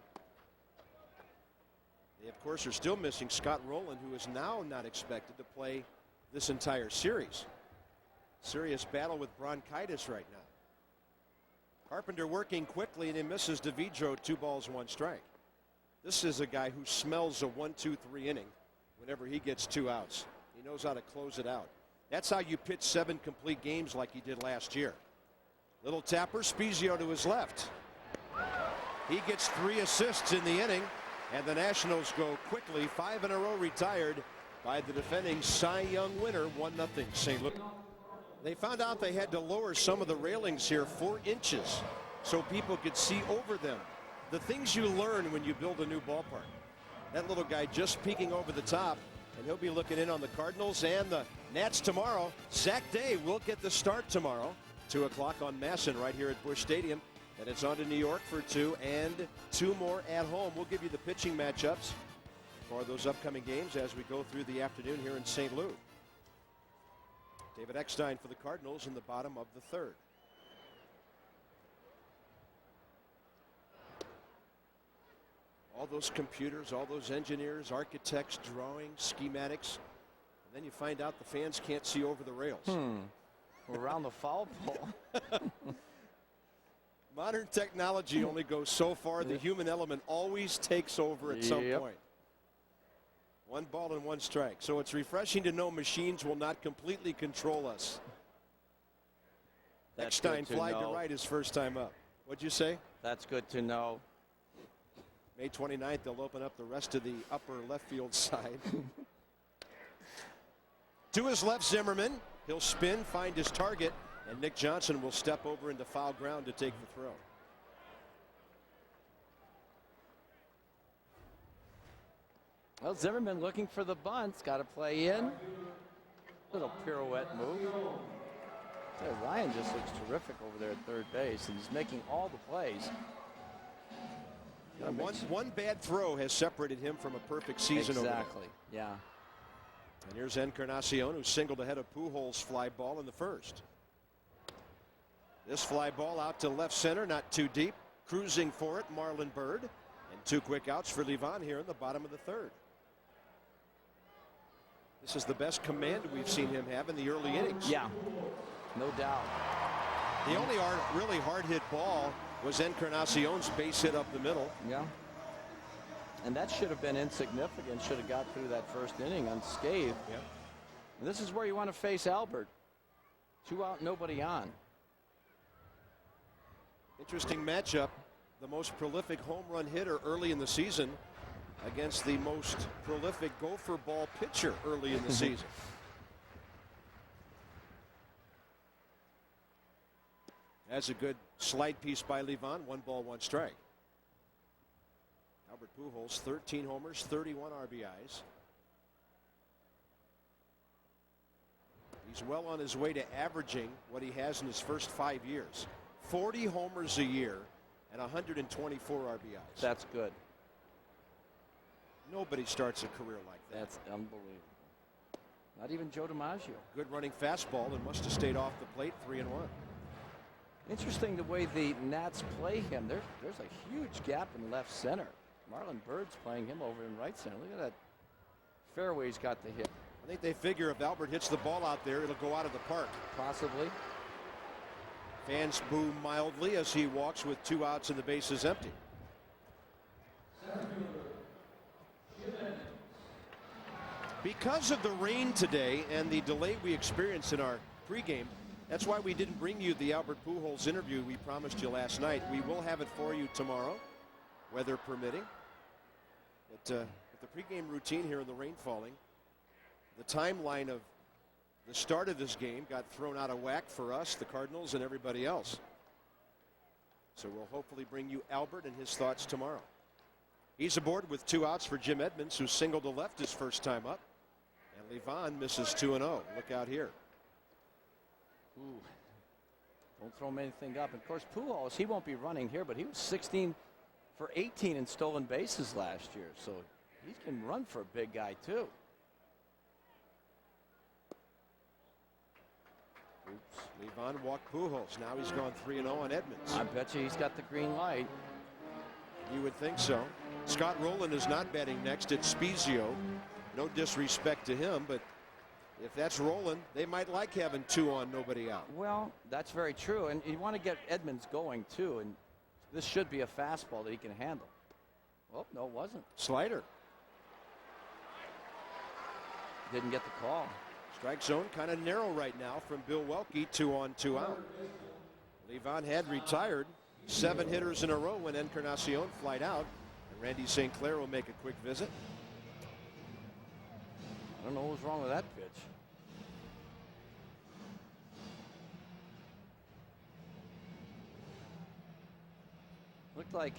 They, of course, are still missing Scott Rowland, who is now not expected to play this entire series. Serious battle with bronchitis right now. Carpenter working quickly, and he misses DeVidro, 2 balls, 1 strike. This is a guy who smells a 1-2-3 inning whenever he gets 2 outs. He knows how to close it out. That's how you pitch 7 complete games like he did last year. Little tapper, Spezio to his left. He gets 3 assists in the inning, and the Nationals go quickly. 5 in a row retired by the defending Cy Young winner, 1-0 St. Louis. They found out they had to lower some of the railings here 4 inches so people could see over them. The things you learn when you build a new ballpark. That little guy just peeking over the top, and he'll be looking in on the Cardinals and the Nats tomorrow. Zach Day will get the start tomorrow, 2 o'clock on Masson right here at Busch Stadium. And it's on to New York for 2 and 2 more at home. We'll give you the pitching matchups for those upcoming games as we go through the afternoon here in St. Louis. David Eckstein for the Cardinals in the bottom of the 3rd. All those computers, all those engineers, architects, drawing, schematics. And then you find out the fans can't see over the rails. Around the foul pole. Modern technology only goes so far. The human element always takes over at some point. 1 ball and 1 strike. So it's refreshing to know machines will not completely control us. Eckstein flied to right his first time up. What'd you say? That's good to know. May 29th, they'll open up the rest of the upper left field side. To his left, Zimmerman. He'll spin, find his target, and Nick Johnson will step over into foul ground to take the throw. Well, Zimmerman looking for the bunts. Got to play in. Little pirouette move. Ryan just looks terrific over there at third base, and he's making all the plays. One bad throw has separated him from a perfect season over there. Exactly, yeah. And here's Encarnacion, who singled ahead of Pujols' fly ball in the 1st. This fly ball out to left center, not too deep. Cruising for it, Marlon Byrd. And 2 quick outs for Livan here in the bottom of the 3rd. This is the best command we've seen him have in the early innings. Yeah, no doubt. The only really hard hit ball was Encarnacion's base hit up the middle. Yeah. And that should have been insignificant. Should have got through that 1st inning unscathed. Yeah. And this is where you want to face Albert. 2 out, nobody on. Interesting matchup. The most prolific home run hitter early in the season against the most prolific gopher ball pitcher early in the season. That's a good slide piece by Livan. 1 ball, 1 strike. Albert Pujols, 13 homers, 31 RBIs. He's well on his way to averaging what he has in his first 5 years. 40 homers a year and 124 RBIs. That's good. Nobody starts a career like that. That's unbelievable. Not even Joe DiMaggio. Good running fastball and must have stayed off the plate. 3-1. Interesting the way the Nats play him. There's a huge gap in left center. Marlon Byrd's playing him over in right center. Look at that. Fairway's got the hit. I think they figure if Albert hits the ball out there, it'll go out of the park. Possibly. Fans boo mildly as he walks with 2 outs and the bases empty. Because of the rain today and the delay we experienced in our pregame, that's why we didn't bring you the Albert Pujols interview we promised you last night. We will have it for you tomorrow, weather permitting. But with the pregame routine here and the rain falling, the timeline of the start of this game got thrown out of whack for us, the Cardinals, and everybody else. So we'll hopefully bring you Albert and his thoughts tomorrow. He's aboard with 2 outs for Jim Edmonds, who singled to left his first time up. And Livan misses 2-0. Look out here. Ooh. Don't throw him anything up. Of course, Pujols, he won't be running here, but he was 16 for 18 in stolen bases last year. So he can run for a big guy, too. Oops. Livan walked Pujols. Now he's gone 3-0 on Edmonds. I bet you he's got the green light. You would think so. Scott Rowland is not batting next. It's Spezio. No disrespect to him, but if that's Rowland, they might like having 2 on, nobody out. Well, that's very true. And you want to get Edmonds going, too. And this should be a fastball that he can handle. Well, no, it wasn't. Slider. Didn't get the call. Strike zone kind of narrow right now from Bill Welke. 2 on, 2 out. Livan had retired. 7 hitters in a row when Encarnacion flied out. And Randy St. Clair will make a quick visit. I don't know what's wrong with that pitch. Looked like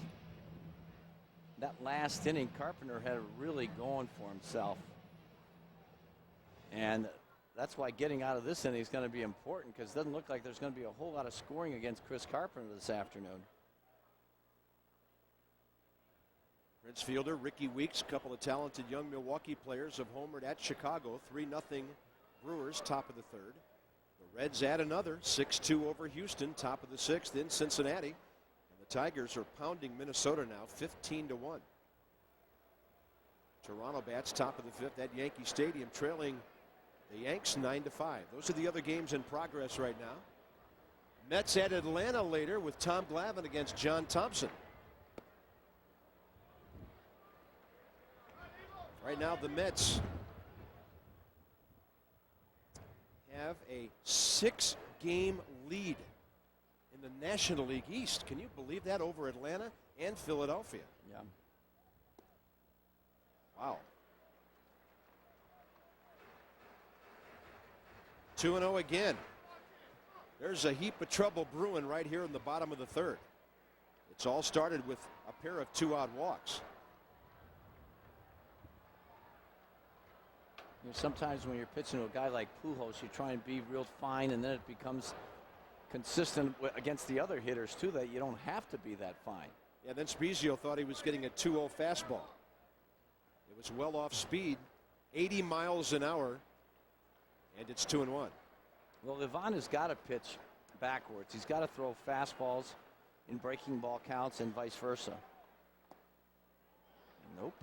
that last inning, Carpenter had it really going for himself. And that's why getting out of this inning is going to be important, because it doesn't look like there's going to be a whole lot of scoring against Chris Carpenter this afternoon. Prince fielder Ricky Weeks, a couple of talented young Milwaukee players, have homered at Chicago. 3-0 Brewers, top of the 3rd. The Reds add another, 6-2 over Houston, top of the 6th in Cincinnati. And the Tigers are pounding Minnesota now, 15-1. Toronto bats top of the 5th at Yankee Stadium, trailing the Yanks 9-5. Those are the other games in progress right now. Mets at Atlanta later with Tom Glavine against John Thompson. Right now the Mets have a 6-game lead in the National League East. Can you believe that, over Atlanta and Philadelphia? Yeah. Wow. 2-0 again. There's a heap of trouble brewing right here in the bottom of the 3rd. It's all started with a pair of 2-out walks. You know, sometimes when you're pitching to a guy like Pujols, you try and be real fine, and then it becomes consistent against the other hitters too, that you don't have to be that fine. Yeah, then Spezio thought he was getting a 2-0 fastball. It was well off speed, 80 miles an hour, and it's 2-1. Well, Livan has got to pitch backwards. He's got to throw fastballs in breaking ball counts and vice versa. Nope.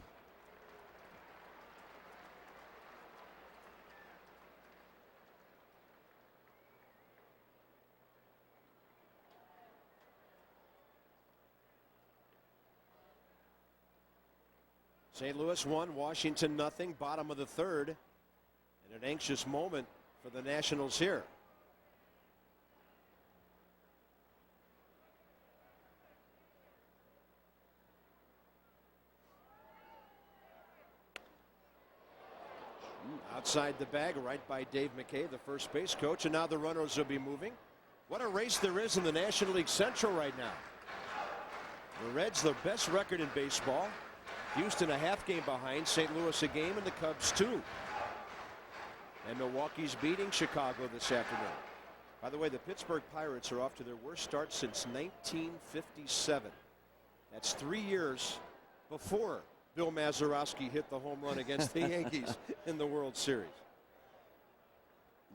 St. Louis 1, Washington 0, bottom of the 3rd, and an anxious moment for the Nationals here. Outside the bag, right by Dave McKay, the first base coach, and now the runners will be moving. What a race there is in the National League Central right now. The Reds, their best record in baseball. Houston a half game behind, St. Louis a game, and the Cubs 2. And Milwaukee's beating Chicago this afternoon. By the way, the Pittsburgh Pirates are off to their worst start since 1957. That's 3 years before Bill Mazeroski hit the home run against the Yankees in the World Series.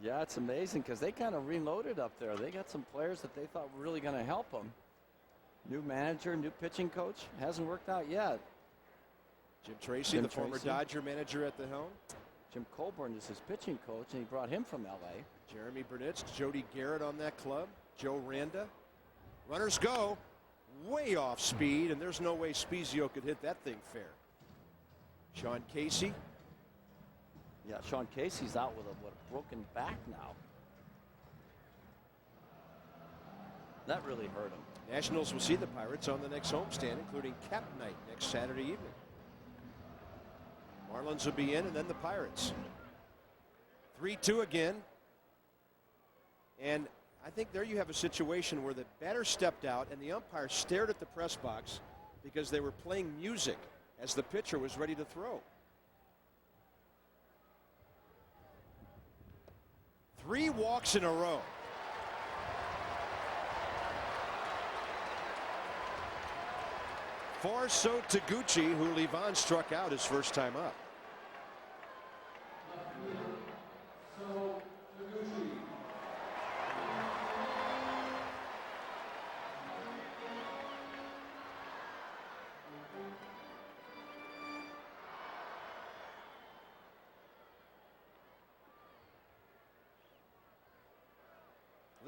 Yeah, it's amazing because they kind of reloaded up there. They got some players that they thought were really going to help them. New manager, new pitching coach. Hasn't worked out yet. Jim Tracy, the former Dodger manager at the helm. Jim Colburn is his pitching coach, and he brought him from L.A. Jeremy Burnitz, Jody Garrett on that club. Joe Randa. Runners go. Way off speed, and there's no way Spezio could hit that thing fair. Sean Casey. Yeah, Sean Casey's out with a broken back now. That really hurt him. Nationals will see the Pirates on the next homestand, including Cap Night next Saturday evening. Marlins will be in, and then the Pirates. 3-2 again. And I think there you have a situation where the batter stepped out and the umpire stared at the press box because they were playing music as the pitcher was ready to throw. 3 walks in a row. For So Taguchi, who Livan struck out his first time up.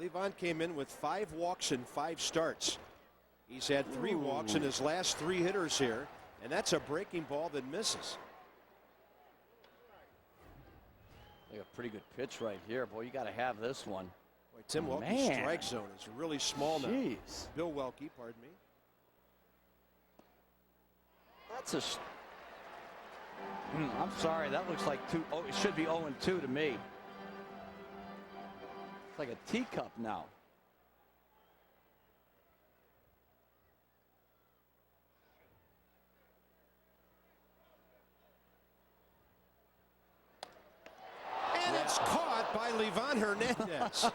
Livan came in with 5 walks and 5 starts. He's had 3 walks in his last 3 hitters here, and that's a breaking ball that misses. Like a pretty good pitch right here. Boy, you got to have this one. Boy, Tim Welke's strike zone is really small now. Jeez. Bill Welke, pardon me. That's a. I'm sorry. That looks like two. Oh, it should be 0-2 to me. It's like a teacup now. And it's caught by Livan Hernandez.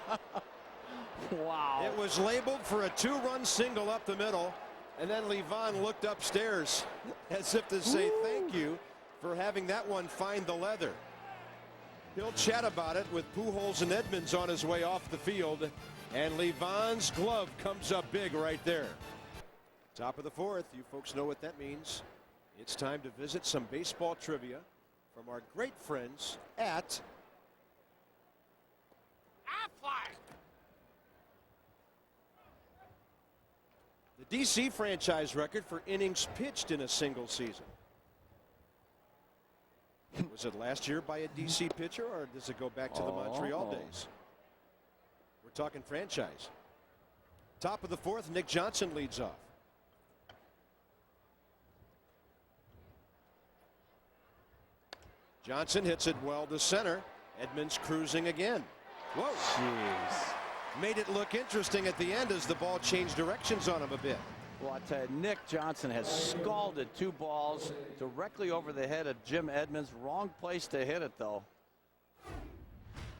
Wow. It was labeled for a 2-run single up the middle, and then Livan looked upstairs as if to say thank you for having that one find the leather. He'll chat about it with Pujols and Edmonds on his way off the field, and Livan's glove comes up big right there. Top of the fourth. You folks know what that means. It's time to visit some baseball trivia from our great friends at the DC franchise record for innings pitched in a single season. Was it last year by a DC pitcher, or does it go back to the Montreal days? We're talking franchise. Top of the fourth, Nick Johnson leads off. Johnson hits it well to center. Edmonds cruising again. Whoa. Jeez. Made it look interesting at the end as the ball changed directions on him a bit. Well, I tell you, Nick Johnson has scalded 2 balls directly over the head of Jim Edmonds. Wrong place to hit it, though.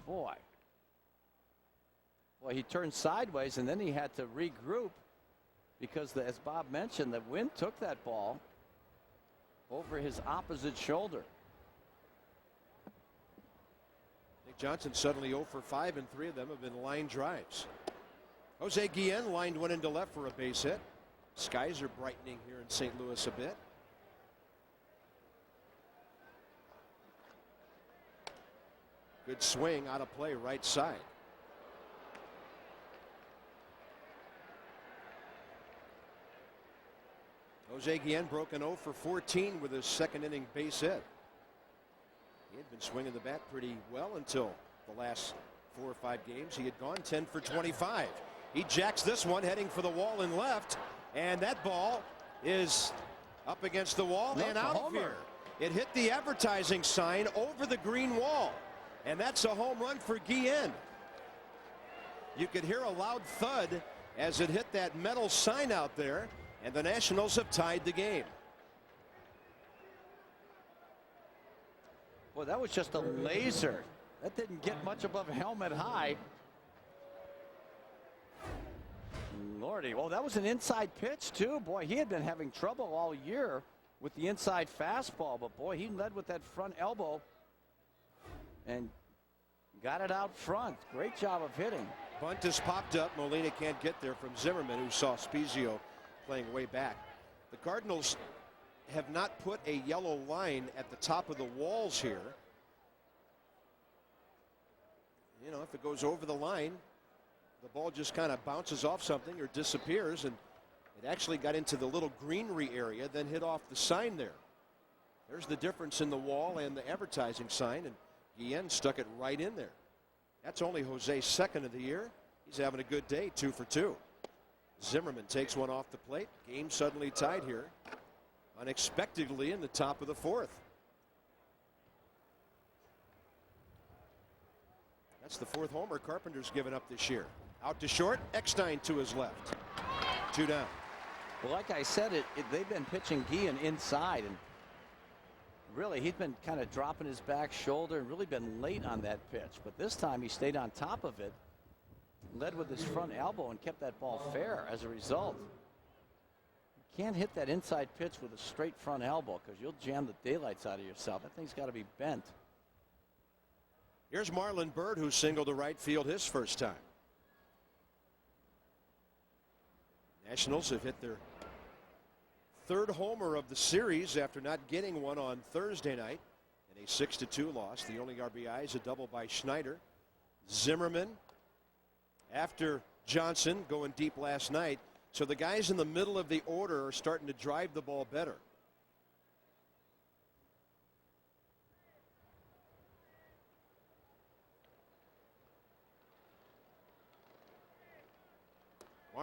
Boy, he turned sideways, and then he had to regroup because, as Bob mentioned, the wind took that ball over his opposite shoulder. Nick Johnson suddenly 0 for 5, and 3 of them have been line drives. Jose Guillen lined one into left for a base hit. Skies are brightening here in St. Louis a bit. Good swing out of play right side. Jose Guillen broke an 0 for 14 with his second inning base hit. He had been swinging the bat pretty well until the last 4 or 5 games. He had gone 10 for 25. He jacks this one heading for the wall in left. And that ball is up against the wall and out of here. It hit the advertising sign over the green wall. And that's a home run for Guillen. You could hear a loud thud as it hit that metal sign out there. And the Nationals have tied the game. Well, that was just a laser. That didn't get much above helmet high. Lordy, oh, that was an inside pitch too. Boy, he had been having trouble all year with the inside fastball, but boy, he led with that front elbow and got it out front. Great job of hitting. Bunt has popped up. Molina can't get there from Zimmerman, who saw Spezio playing way back. The Cardinals have not put a yellow line at the top of the walls here. You know, if it goes over the line, the ball just kind of bounces off something or disappears, and it actually got into the little greenery area, then hit off the sign there. There's the difference in the wall and the advertising sign, and Guillen stuck it right in there. That's only Jose's second of the year. He's having a good day, 2 for 2. Zimmerman takes one off the plate. Game suddenly tied here unexpectedly in the top of the fourth. That's the 4th homer Carpenter's given up this year. Out to short, Eckstein to his left. 2 down. Well, like I said, they've been pitching Guillen inside, and really he's been kind of dropping his back shoulder and really been late on that pitch. But this time he stayed on top of it, led with his front elbow, and kept that ball fair as a result. You can't hit that inside pitch with a straight front elbow because you'll jam the daylights out of yourself. That thing's got to be bent. Here's Marlon Byrd, who singled to right field his first time. Nationals have hit their 3rd homer of the series after not getting one on Thursday night in a 6-2 loss. The only RBI is a double by Schneider. Zimmerman after Johnson going deep last night. So the guys in the middle of the order are starting to drive the ball better.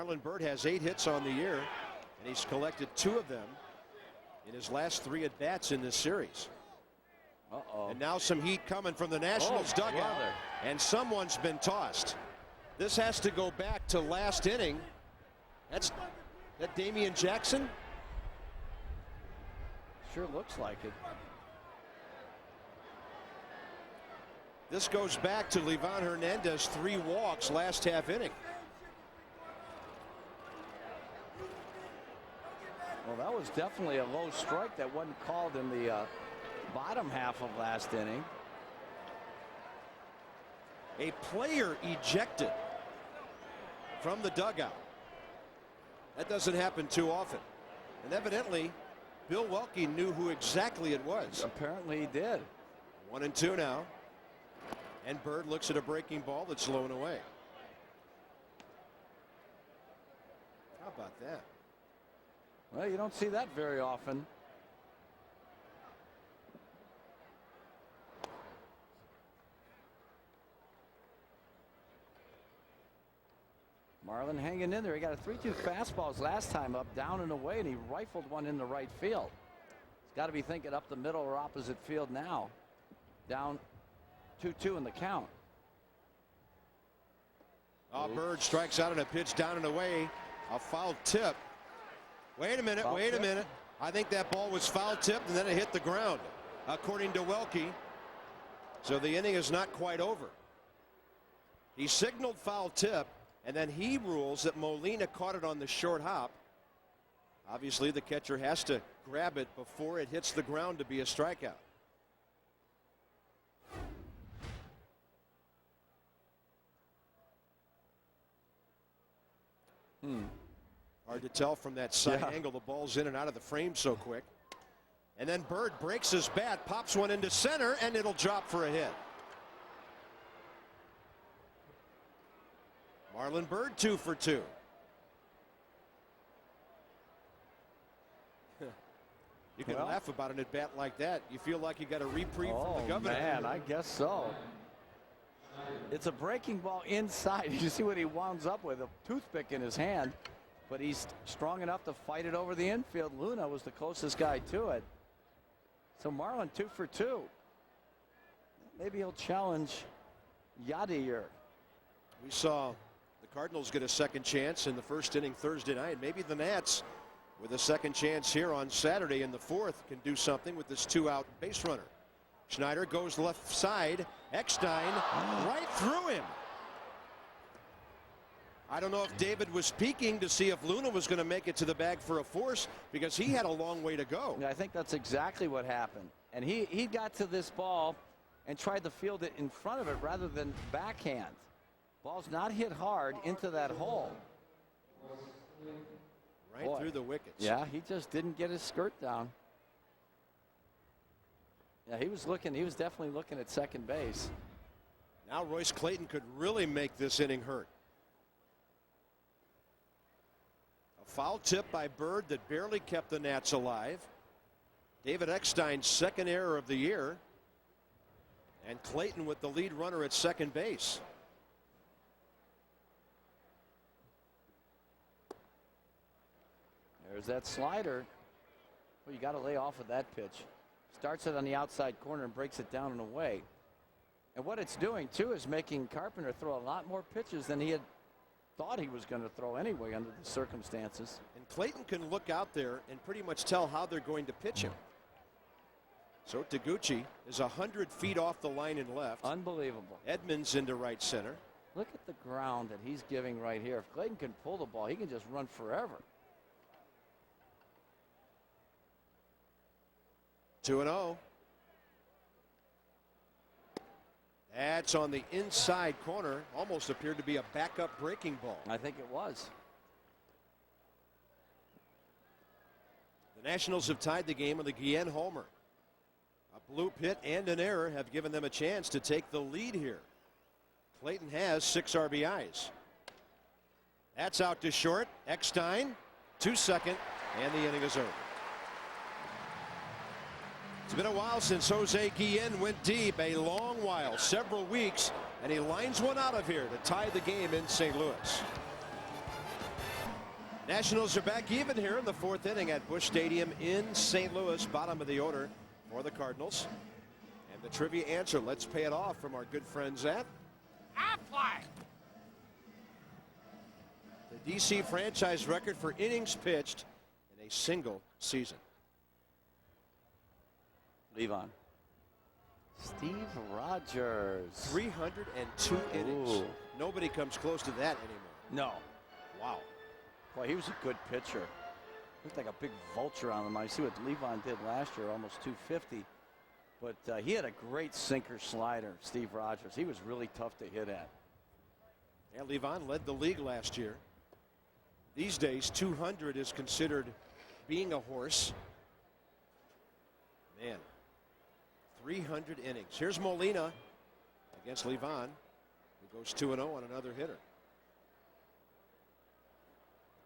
Marlon Byrd has 8 hits on the year, and he's collected 2 of them in his last 3 at-bats in this series. And now some heat coming from the Nationals dugout, and someone's been tossed. This has to go back to last inning. That's that Damian Jackson? Sure looks like it. This goes back to Livan Hernandez, 3 walks last half inning. Well, that was definitely a low strike that wasn't called in the bottom half of last inning. A player ejected from the dugout. That doesn't happen too often. And evidently, Bill Welke knew who exactly it was. Apparently he did. 1-2 now. And Byrd looks at a breaking ball that's low and away. How about that? Well, you don't see that very often. Marlin hanging in there. He got a 3-2 fastballs last time up, down and away, and he rifled one into right field. He's got to be thinking up the middle or opposite field now. Down 2-2 in the count. Byrd strikes out on a pitch down and away. A foul tip. Wait a minute, wait a minute. I think that ball was foul tipped and then it hit the ground, according to Welke. So the inning is not quite over. He signaled foul tip, and then he rules that Molina caught it on the short hop. Obviously, the catcher has to grab it before it hits the ground to be a strikeout. Hard to tell from that side angle. The ball's in and out of the frame so quick. And then Byrd breaks his bat, pops one into center, and it'll drop for a hit. Marlon Byrd 2 for 2. You can laugh about an at bat like that. You feel like you got a reprieve from the governor. Man, I guess so. It's a breaking ball inside. You see what he winds up with, a toothpick in his hand, but he's strong enough to fight it over the infield. Luna was the closest guy to it. So Marlin 2 for 2. Maybe he'll challenge Yadier. We saw the Cardinals get a second chance in the first inning Thursday night. Maybe the Nats, with a second chance here on Saturday in the 4th, can do something with this 2-out base runner. Schneider goes left side. Eckstein right through him. I don't know if David was peeking to see if Luna was going to make it to the bag for a force, because he had a long way to go. Yeah, I think that's exactly what happened. And he got to this ball and tried to field it in front of it rather than backhand. Ball's not hit hard into that hole. Right through the wickets. Yeah, he just didn't get his skirt down. Yeah, he was definitely looking at second base. Now Royce Clayton could really make this inning hurt. A foul tip by Byrd that barely kept the Nats alive. David Eckstein's second error of the year. And Clayton with the lead runner at second base. There's that slider. Well, you got to lay off of that pitch. Starts it on the outside corner and breaks it down and away. And what it's doing, too, is making Carpenter throw a lot more pitches than he had thought he was going to throw anyway under the circumstances. And Clayton can look out there and pretty much tell how they're going to pitch him. So Taguchi is 100 feet off the line and left. Unbelievable. Edmonds into right center. Look at the ground that he's giving right here. If Clayton can pull the ball, he can just run forever. 2-0. That's on the inside corner. Almost appeared to be a backup breaking ball. I think it was. The Nationals have tied the game with a Guillen homer. A bloop hit and an error have given them a chance to take the lead here. Clayton has 6 RBIs. That's out to short. Eckstein to second, and the inning is over. It's been a while since Jose Guillen went deep, a long while, several weeks, and he lines one out of here to tie the game in St. Louis. Nationals are back even here in the fourth inning at Busch Stadium in St. Louis. Bottom of the order for the Cardinals. And the trivia answer, let's pay it off from our good friends at Aflac. the DC franchise record for innings pitched in a single season. Livan. Steve Rogers. 302 innings. Ooh. Nobody comes close to that anymore. No. Wow. Boy, he was a good pitcher. Looked like a big vulture on him. I see what Livan did last year, almost 250. But he had a great sinker slider, Steve Rogers. He was really tough to hit at. Yeah, Livan led the league last year. These days, 200 is considered being a horse. Man, 300 innings. Here's Molina against Livan, who goes 2-0 on another hitter.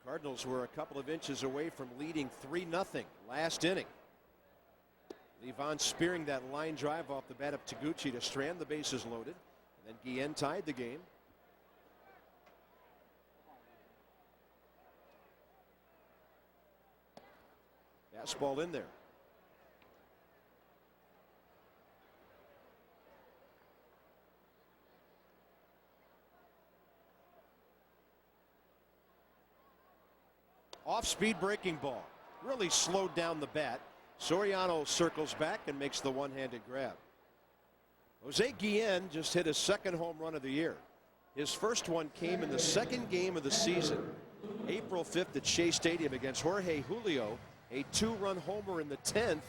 The Cardinals were a couple of inches away from leading 3-0 last inning. Livan spearing that line drive off the bat of Taguchi to strand the bases loaded. And then Guillen tied the game. Fastball in there. Off-speed breaking ball. Really slowed down the bat. Soriano circles back and makes the one-handed grab. Jose Guillen just hit his second home run of the year. His first one came in the second game of the season, April 5th at Shea Stadium against Jorge Julio, a two-run homer in the 10th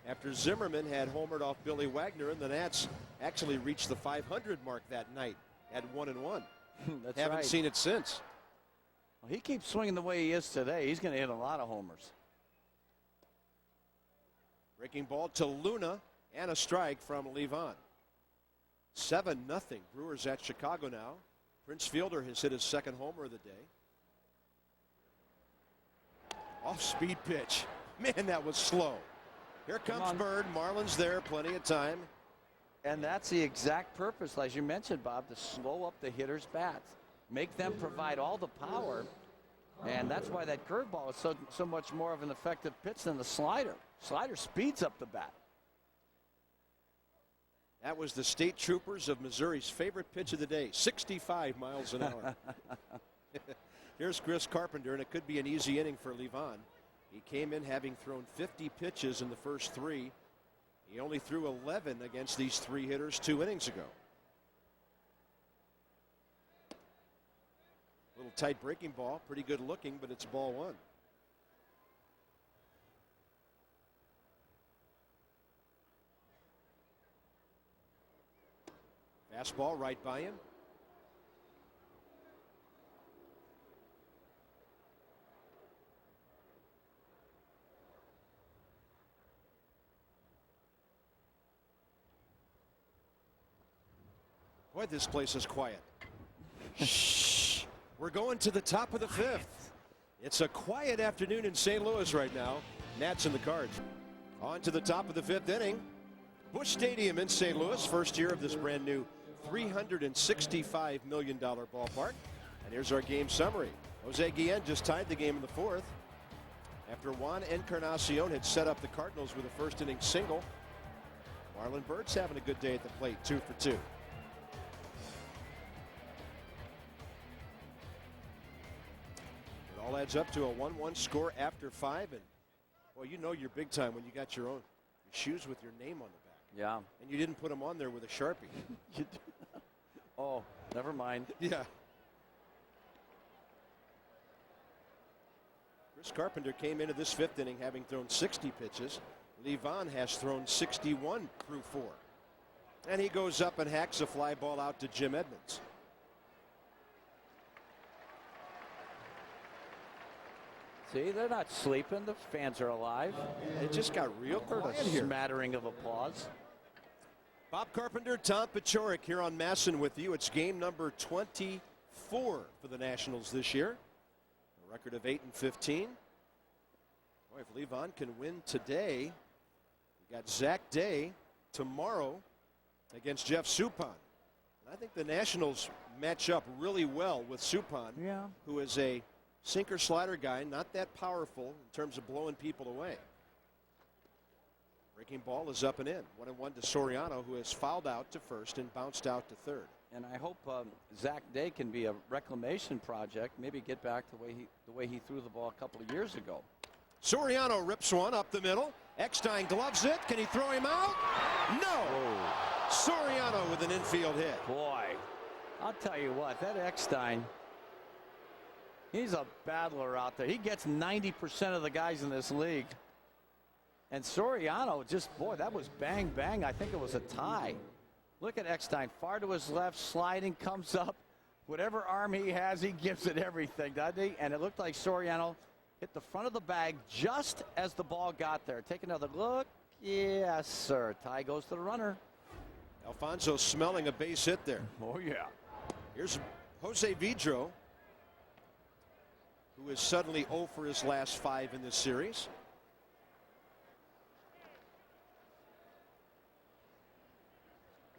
after Zimmerman had homered off Billy Wagner, and the Nats actually reached the 500 mark that night at 1-1. That's Haven't right. seen it since. Well, he keeps swinging the way he is today. He's going to hit a lot of homers. Breaking ball to Luna and a strike from Livan. 7-0 Brewers at Chicago now. Prince Fielder has hit his second homer of the day. Off-speed pitch. Man, that was slow. Here comes Bird. Marlins there, plenty of time. And that's the exact purpose, as you mentioned, Bob, to slow up the hitter's bats. Make them provide all the power. And that's why that curveball is so much more of an effective pitch than the slider. Slider speeds up the bat. That was the State Troopers of Missouri's favorite pitch of the day, 65 miles an hour. Here's Chris Carpenter, and it could be an easy inning for Livan. He came in having thrown 50 pitches in the first three. He only threw 11 against these three hitters 2 innings ago. Little tight breaking ball, pretty good looking, but it's ball one. Fastball right by him. Boy, this place is quiet. Shh. We're going to the top of the fifth. It's a quiet afternoon in St. Louis right now. Nats and the Cards. On to the top of the fifth inning. Busch Stadium in St. Louis, first year of this brand new $365 million ballpark. And here's our game summary. Jose Guillen just tied the game in the fourth after Juan Encarnacion had set up the Cardinals with a first inning single. Marlon Bird's having a good day at the plate, 2 for 2. It all adds up to a 1-1 score after 5. And well, you know you're big time when you got your shoes with your name on the back. Yeah. And you didn't put them on there with a Sharpie. Oh, never mind. Yeah. Chris Carpenter came into this fifth inning having thrown 60 pitches. Livan has thrown 61 through 4. And he goes up and hacks a fly ball out to Jim Edmonds. See, they're not sleeping. The fans are alive. It just got real quiet A here. smattering of applause. Bob Carpenter, Tom Paciorek here on Masson with you. It's game number 24 for the Nationals this year. A record of 8-15. Boy, if Livan can win today, we got Zach Day tomorrow against Jeff Suppan. And I think the Nationals match up really well with Suppan, Yeah. who is a Sinker slider guy, not that powerful in terms of blowing people away. Breaking ball is up and in. 1-1 to Soriano, who has fouled out to first and bounced out to third. And I hope Zach Day can be a reclamation project. Maybe get back the way he threw the ball a couple of years ago. Soriano rips one up the middle. Eckstein gloves it. Can he throw him out? No. Whoa. Soriano with an infield hit. Boy, I'll tell you what, that Eckstein, he's a battler out there. He gets 90% of the guys in this league. And Soriano just, boy, that was bang, bang. I think it was a tie. Look at Eckstein, far to his left, sliding, comes up. Whatever arm he has, he gives it everything, doesn't he? And it looked like Soriano hit the front of the bag just as the ball got there. Take another look. Yes, sir. Tie goes to the runner. Alfonso smelling a base hit there. Oh, yeah. Here's Jose Vidro, who is suddenly 0 for his last 5 in this series.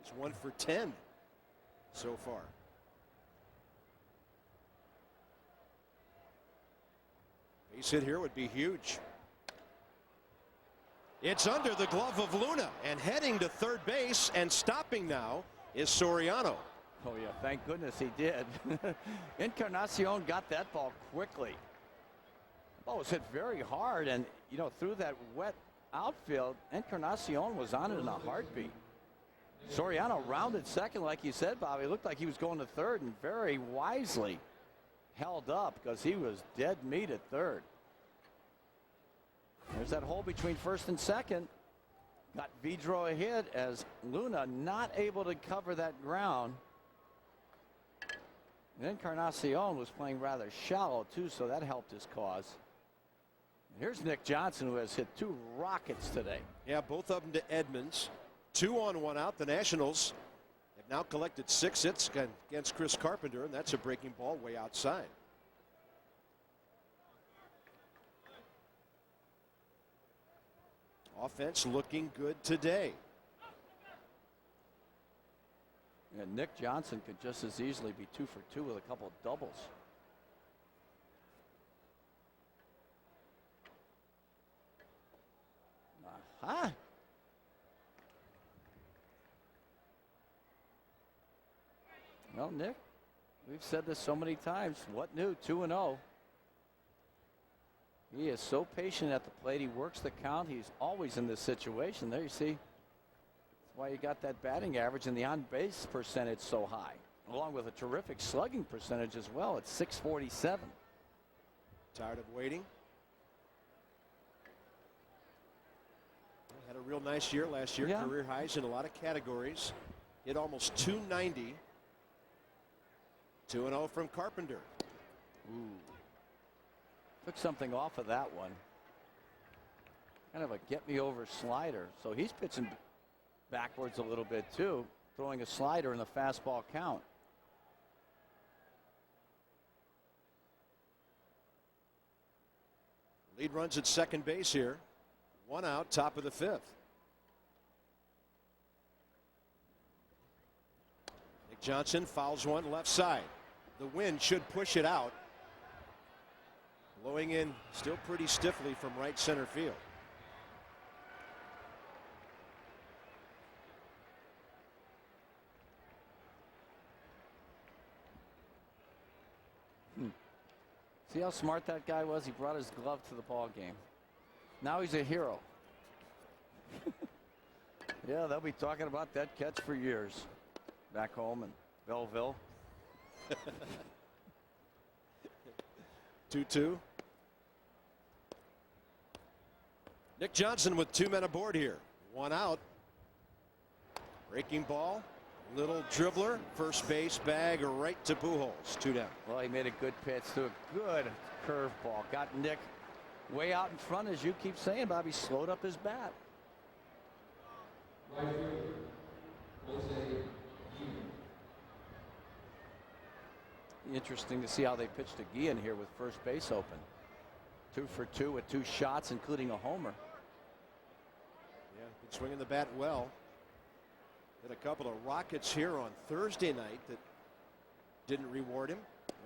He's 1 for 10 so far. Base hit here would be huge. It's under the glove of Luna, and heading to third base and stopping now is Soriano. Oh, yeah, thank goodness he did. Encarnacion got that ball quickly. The ball was hit very hard, and, you know, through that wet outfield, Encarnacion was on it in a heartbeat. Soriano rounded second, like you said, Bobby. It looked like he was going to third, and very wisely held up because he was dead meat at third. There's that hole between first and second. Got Vidro a hit as Luna not able to cover that ground. And Encarnacion was playing rather shallow too, so that helped his cause. And here's Nick Johnson, who has hit 2 rockets today. Yeah, both of them to Edmonds. 2 on, 1 out. The Nationals have now collected 6 hits against Chris Carpenter, and that's a breaking ball way outside. Offense looking good today. And Nick Johnson could just as easily be 2 for 2 with a couple of doubles. Aha. Well, Nick, we've said this so many times. What new? 2-0. He is so patient at the plate. He works the count. He's always in this situation. There you see. That's why you got that batting average and the on-base percentage so high, along with a terrific slugging percentage as well at .647. Tired of waiting. Had a real nice year last year. Yeah. Career highs in a lot of categories. Hit almost .290. 2-0 from Carpenter. Ooh. Took something off of that one. Kind of a get-me-over slider. So he's pitching backwards a little bit, too, throwing a slider in the fastball count. Lead runs at second base here. 1 out, top of the 5th. Nick Johnson fouls one left side. The wind should push it out. Blowing in still pretty stiffly from right center field. See how smart that guy was? He brought his glove to the ball game. Now he's a hero. Yeah, they'll be talking about that catch for years back home in Belleville. 2-2. Nick Johnson with 2 men aboard here. 1 out. Breaking ball. Little dribbler. First base bag right to Pujols. 2 down. Well, he made a good pitch to a good curveball. Got Nick way out in front, as you keep saying, Bobby. Slowed up his bat. Interesting to see how they pitched to Guillen here with first base open. 2 for 2 with 2 shots, including a homer. Yeah, been swinging the bat well. Hit a couple of rockets here on Thursday night that didn't reward him.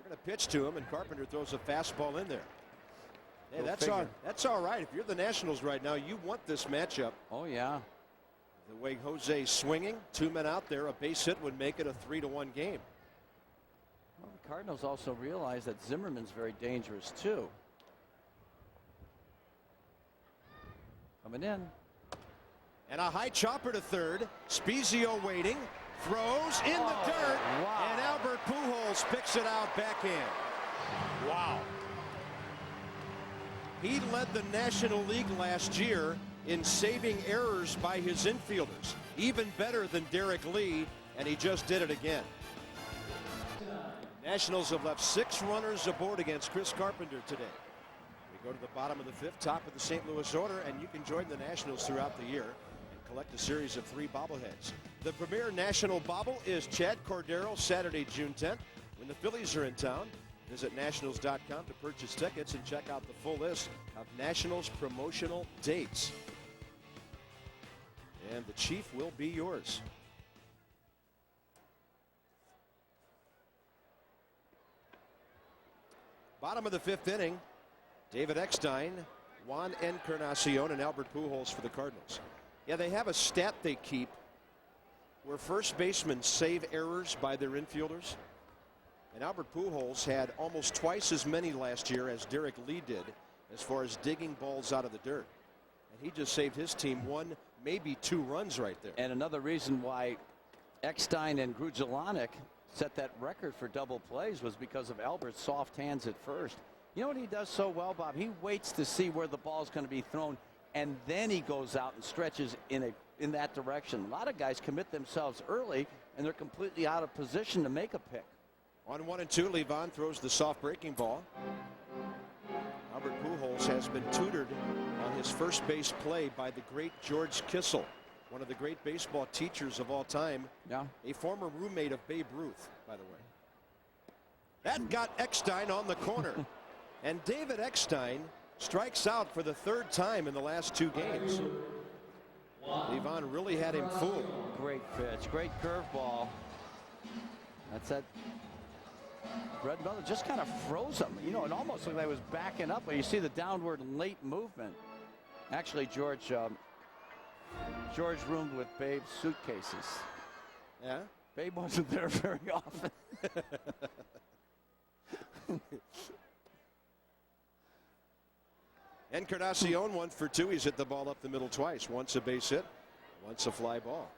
They're going to pitch to him, and Carpenter throws a fastball in there. Hey, Go that's all right. If you're the Nationals right now, you want this matchup. Oh, yeah. The way Jose's swinging, 2 men out there, a base hit would make it a 3-1 game. Well, the Cardinals also realize that Zimmerman's very dangerous, too. Coming in. And a high chopper to third. Spezio waiting. Throws in the dirt. Wow. And Albert Pujols picks it out backhand. Wow. He led the National League last year in saving errors by his infielders. Even better than Derek Lee, and he just did it again. Nationals have left 6 runners aboard against Chris Carpenter today. We go to the bottom of the 5th, top of the St. Louis order, and you can join the Nationals throughout the year and collect a series of 3 bobbleheads. The premier National Bobble is Chad Cordero, Saturday, June 10th, when the Phillies are in town. Visit Nationals.com to purchase tickets and check out the full list of Nationals promotional dates. And the Chief will be yours. Bottom of the 5th inning, David Eckstein, Juan Encarnacion, and Albert Pujols for the Cardinals. Yeah, they have a stat they keep where first basemen save errors by their infielders. And Albert Pujols had almost twice as many last year as Derek Lee did as far as digging balls out of the dirt. And he just saved his team 1, maybe 2 runs right there. And another reason why Eckstein and Grudzielanek set that record for double plays was because of Albert's soft hands at first. You know what he does so well, Bob? He waits to see where the ball's going to be thrown, and then he goes out and stretches in that direction. A lot of guys commit themselves early, and they're completely out of position to make a pick. On 1 and 2, Livan throws the soft breaking ball. Albert Pujols has been tutored on his first base play by the great George Kissel, one of the great baseball teachers of all time. Yeah. A former roommate of Babe Ruth, by the way. That got Eckstein on the corner. And David Eckstein strikes out for the 3rd time in the last 2 games. Livan really had him fooled. Great pitch, great curveball. That's that. Red Miller just kind of froze him. You know, it almost looked like it was backing up, but you see the downward late movement. Actually, George roomed with Babe's suitcases. Yeah? Babe wasn't there very often. Encarnacion 1 for 2. He's hit the ball up the middle twice. Once a base hit, once a fly ball.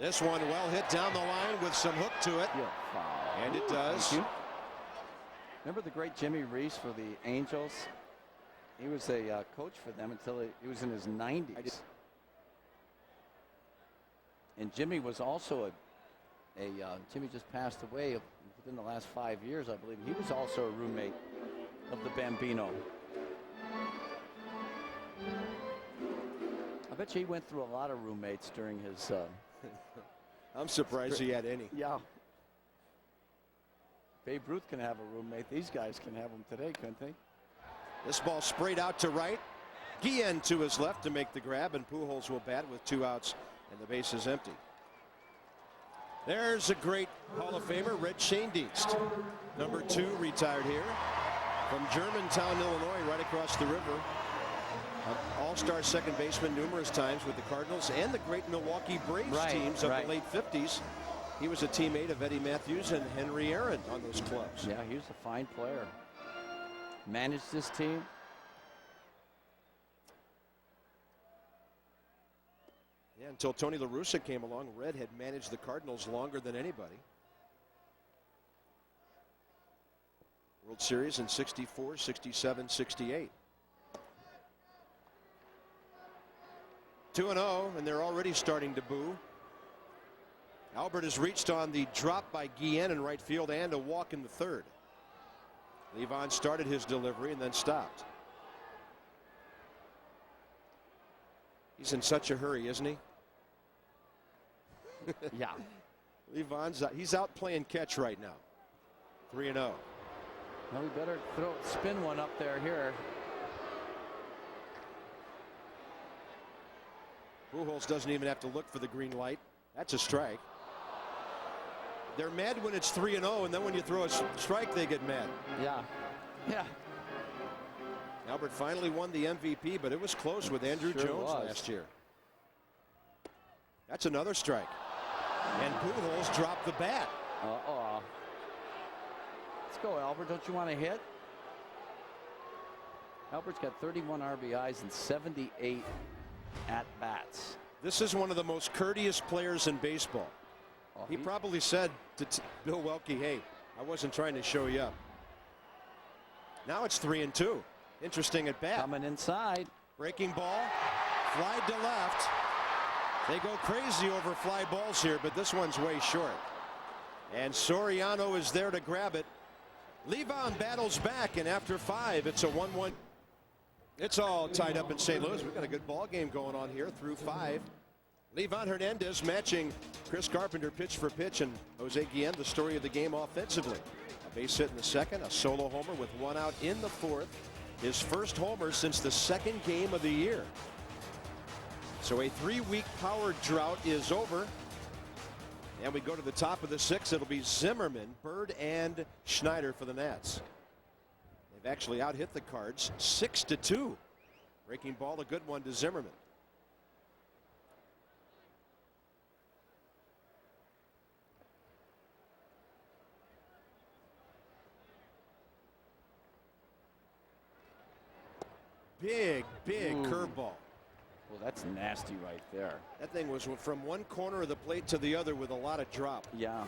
This one well hit down the line with some hook to it. Yeah. And it does. Remember the great Jimmy Reese for the Angels? He was a coach for them until he was in his 90s. And Jimmy was also Jimmy just passed away within the last 5 years, I believe. He was also a roommate of the Bambino. I bet you he went through a lot of roommates during his. I'm surprised he had any. Yeah. Babe Ruth can have a roommate. These guys can have them today, couldn't they? This ball sprayed out to right. Guillen to his left to make the grab, and Pujols will bat with 2 outs, and the base is empty. There's a great Hall of Famer, Red Schoendienst. Number 2, retired here from Germantown, Illinois, right across the river. An all-star second baseman numerous times with the Cardinals and the great Milwaukee Braves teams of the late 50s. He was a teammate of Eddie Matthews and Henry Aaron on those clubs. Yeah, he was a fine player. Managed this team. Yeah, until Tony La Russa came along, Red had managed the Cardinals longer than anybody. World Series in 64, 67, 68. 2-0, and they're already starting to boo. Albert has reached on the drop by Guillen in right field and a walk in the 3rd. Livan started his delivery and then stopped. He's in such a hurry, isn't he? Yeah. He's out playing catch right now. 3-0. Well, we better spin one up there here. Pujols doesn't even have to look for the green light. That's a strike. They're mad when it's 3-0, and then when you throw a strike, they get mad. Yeah. Yeah. Albert finally won the MVP, but it was close with Andrew Jones last year. That's another strike. And Pujols dropped the bat. Uh-oh. Let's go, Albert. Don't you want to hit? Albert's got 31 RBIs and 78 at-bats. This is one of the most courteous players in baseball. Oh, he probably said to Bill Welke, hey, I wasn't trying to show you up. Now it's 3-2. Interesting at bat. Coming inside. Breaking ball. Fly to left. They go crazy over fly balls here, but this one's way short. And Soriano is there to grab it. Livan battles back, and after 5, it's a 1-1. It's all tied up in St. Louis. We've got a good ball game going on here through 5. Livan Hernandez matching Chris Carpenter pitch for pitch, and Jose Guillen, the story of the game offensively. A base hit in the 2nd, a solo homer with 1 out in the 4th. His first homer since the 2nd game of the year. So a 3-week power drought is over. And we go to the top of the 6th. It'll be Zimmerman, Bird, and Schneider for the Nats. They've actually out-hit the Cards 6-2. Breaking ball, a good one to Zimmerman. Big curveball. Well, that's nasty right there. That thing was from one corner of the plate to the other with a lot of drop. Yeah.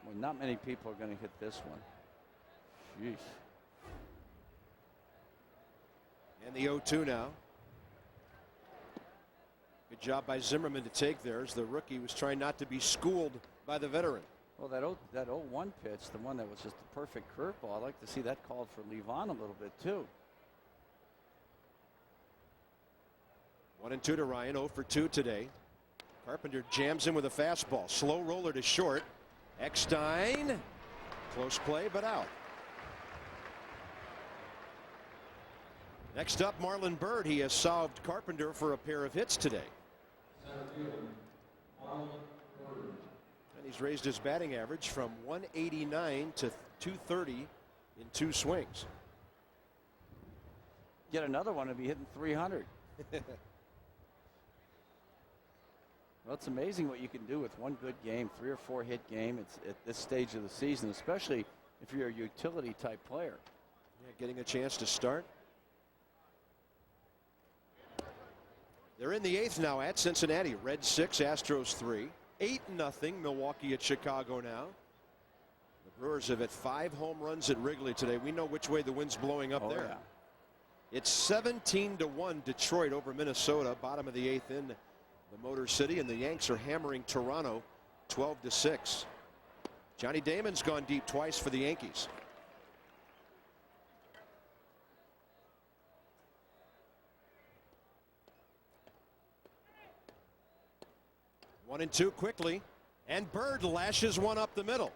Well, not many people are going to hit this one. Jeez. And the 0-2 now. Good job by Zimmerman to take theirs. The rookie was trying not to be schooled by the veteran. Well, that 0-1 pitch, the one that was just a perfect curveball, I'd like to see that called for Livan a little bit too. 1-2 to Ryan, 0 for 2 today. Carpenter jams in with a fastball. Slow roller to short. Eckstein. Close play, but out. Next up, Marlon Byrd. He has solved Carpenter for a pair of hits today. And he's raised his batting average from 189 to 230 in 2 swings. Get another one and be hitting 300. Well, it's amazing what you can do with one good game, 3 or 4 hit game. It's at this stage of the season, especially if you're a utility type player. Yeah, getting a chance to start. They're in the 8th now at Cincinnati. Reds 6, Astros 3. 8-0 Milwaukee at Chicago now. The Brewers have hit 5 home runs at Wrigley today. We know which way the wind's blowing up there. Yeah. It's 17-1 Detroit over Minnesota, bottom of the 8th in the Motor City, and the Yanks are hammering Toronto 12-6. Johnny Damon's gone deep twice for the Yankees. One and two quickly, and Bird lashes one up the middle.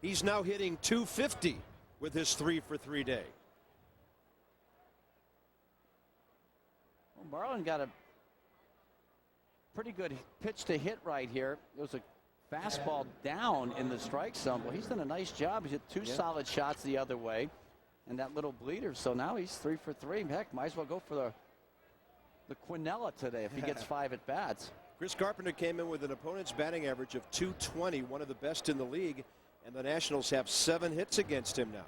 He's now hitting .250 with his 3 for 3 day. Well, Marlon got a pretty good pitch to hit right here. It was a fastball down in the strike zone. Well, he's done a nice job. He's hit 2 solid shots the other way, and that little bleeder. So now he's 3 for 3. Heck, might as well go for the Quinella today if he gets 5 at bats. Chris Carpenter came in with an opponent's batting average of .220, one of the best in the league, and the Nationals have 7 hits against him now.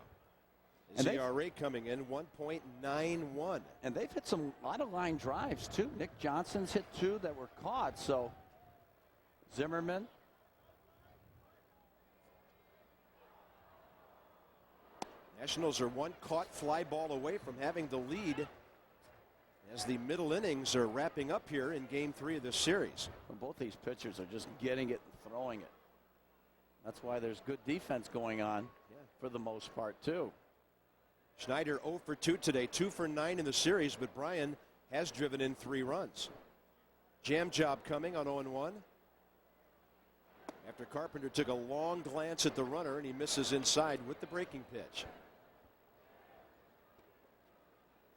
His ERA coming in 1.91. And they've hit some lot of line drives too. Nick Johnson's hit 2 that were caught. So Zimmerman. Nationals are 1 caught fly ball away from having the lead as the middle innings are wrapping up here in game 3 of this series. Well, both these pitchers are just getting it and throwing it. That's why there's good defense going on for the most part too. Schneider 0 for 2 today, 2 for 9 in the series, but Bryan has driven in 3 runs. Jam job coming on 0-1. After Carpenter took a long glance at the runner and he misses inside with the breaking pitch.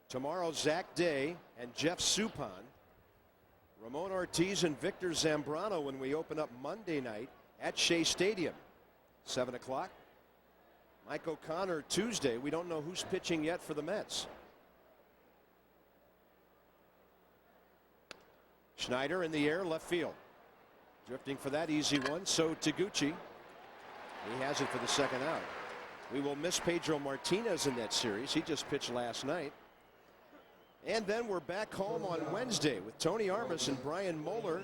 Tomorrow, Zach Day and Jeff Suppan Ramon Ortiz and Victor Zambrano when we open up Monday night at Shea Stadium. 7 o'clock. Mike O'Connor Tuesday. We don't know who's pitching yet for the Mets. Schneider in the air, left field. Drifting for that easy one. So Taguchi. He has it for the second out. We will miss Pedro Martinez in that series. He just pitched last night. And then we're back home on Wednesday with Tony Armas and Brian Moeller.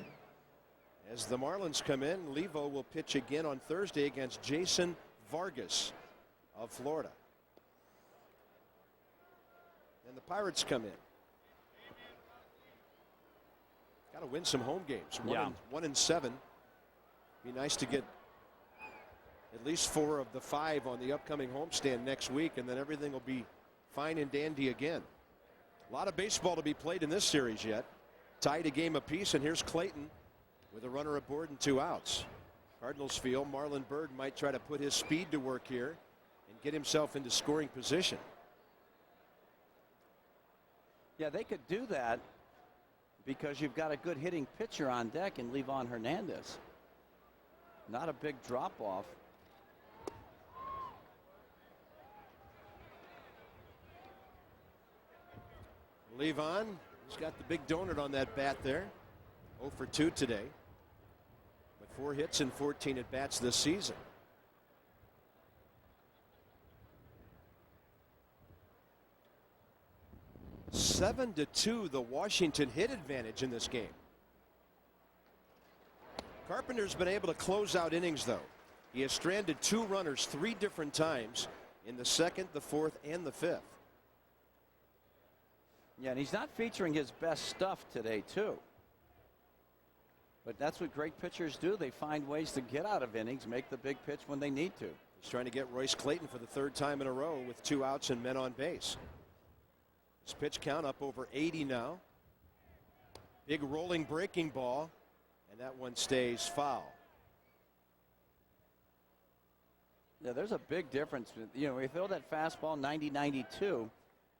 As the Marlins come in, Levo will pitch again on Thursday against Jason Vargas of Florida. And the Pirates come in. Got to win some home games. 1-7. Be nice to get at least 4 of the 5 on the upcoming homestand next week, and then everything will be fine and dandy again. A lot of baseball to be played in this series yet. Tied a game apiece, and here's Clayton with a runner aboard and 2 outs. Cardinals feel Marlon Byrd might try to put his speed to work here and get himself into scoring position. Yeah, they could do that because you've got a good hitting pitcher on deck in Livan Hernandez. Not a big drop off. Livan, he's got the big donut on that bat there. 0 for 2 today. But 4 hits and 14 at bats this season. Seven to 2, the Washington hit advantage in this game. Carpenter's been able to close out innings, though. He has stranded 2 runners 3 different times in the 2nd, the 4th, and the 5th. Yeah, and he's not featuring his best stuff today, too. But that's what great pitchers do. They find ways to get out of innings, make the big pitch when they need to. He's trying to get Royce Clayton for the 3rd time in a row with 2 outs and men on base. His pitch count up over 80 now. Big rolling breaking ball, and that one stays foul. Yeah, there's a big difference. You know, we throw that fastball 90-92.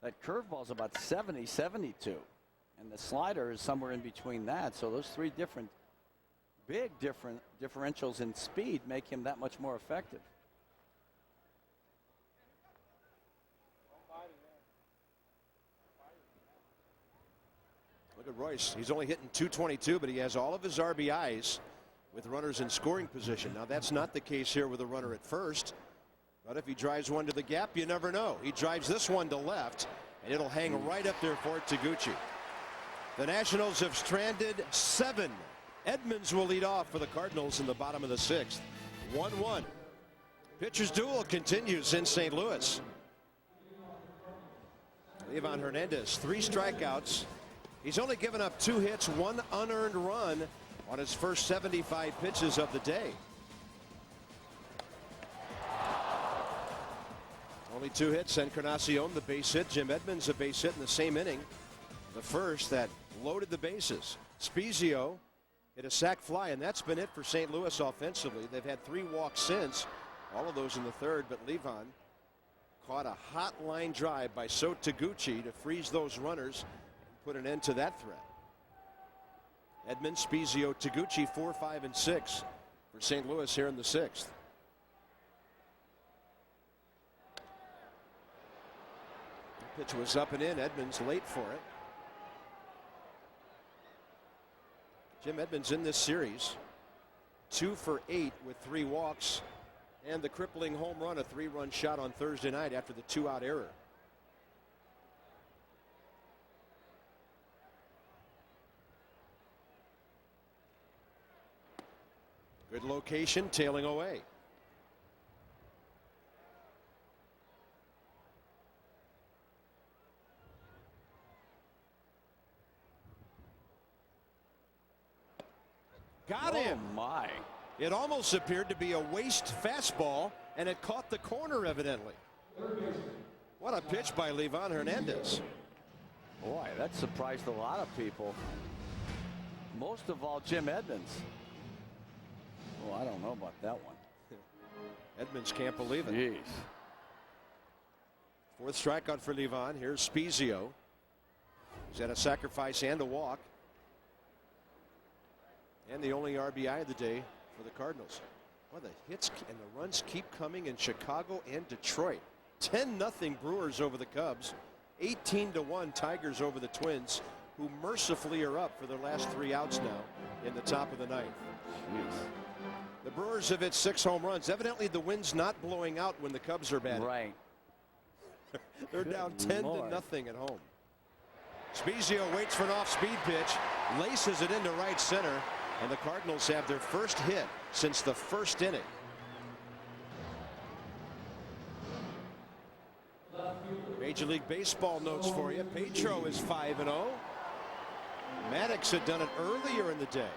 That curveball is about 70-72. And the slider is somewhere in between that. So those 3 big differentials in speed make him that much more effective. Look at Royce. He's only hitting .222, but he has all of his RBIs with runners in scoring position. Now, that's not the case here with a runner at first. But if he drives one to the gap, you never know. He drives this one to left, and it'll hang right up there for Taguchi. The Nationals have stranded 7. Edmonds will lead off for the Cardinals in the bottom of the 6th. 1-1. Pitcher's duel continues in St. Louis. Livan Hernandez, 3 strikeouts. He's only given up 2 hits, 1 unearned run on his first 75 pitches of the day. Only 2 hits. Encarnacion, the base hit. Jim Edmonds, a base hit in the same inning. The first that loaded the bases. Spezio hit a sac fly, and that's been it for St. Louis offensively. They've had 3 walks since, all of those in the 3rd, but Livan caught a hot line drive by So Taguchi to freeze those runners and put an end to that threat. Edmonds, Spezio, Taguchi, 4, 5, and 6 for St. Louis here in the 6th. The pitch was up and in. Edmonds late for it. Jim Edmonds in this series 2 for 8 with 3 walks and the crippling home run, a 3-run shot on Thursday night after the 2-out error. Good location, tailing away. Got him. Oh my. It almost appeared to be a waste fastball, and it caught the corner evidently. What a pitch by Livan Hernandez. Boy, that surprised a lot of people. Most of all, Jim Edmonds. Oh, I don't know about that one. Edmonds can't believe it. Jeez. 4th strikeout for Livan. Here's Spezio. He's had a sacrifice and a walk. And the only RBI of the day for the Cardinals. Well, the hits and the runs keep coming in Chicago and Detroit. 10-0 Brewers over the Cubs. 18-1 Tigers over the Twins, who mercifully are up for their last 3 outs now in the top of the 9th. Jeez. The Brewers have hit 6 home runs. Evidently the wind's not blowing out when the Cubs are batting. Right. They're down 10-0 at home. Spezio waits for an off-speed pitch, laces it into right center, and the Cardinals have their first hit since the first inning. Major League Baseball notes for you. Pedro is 5-0. Maddox had done it earlier in the day.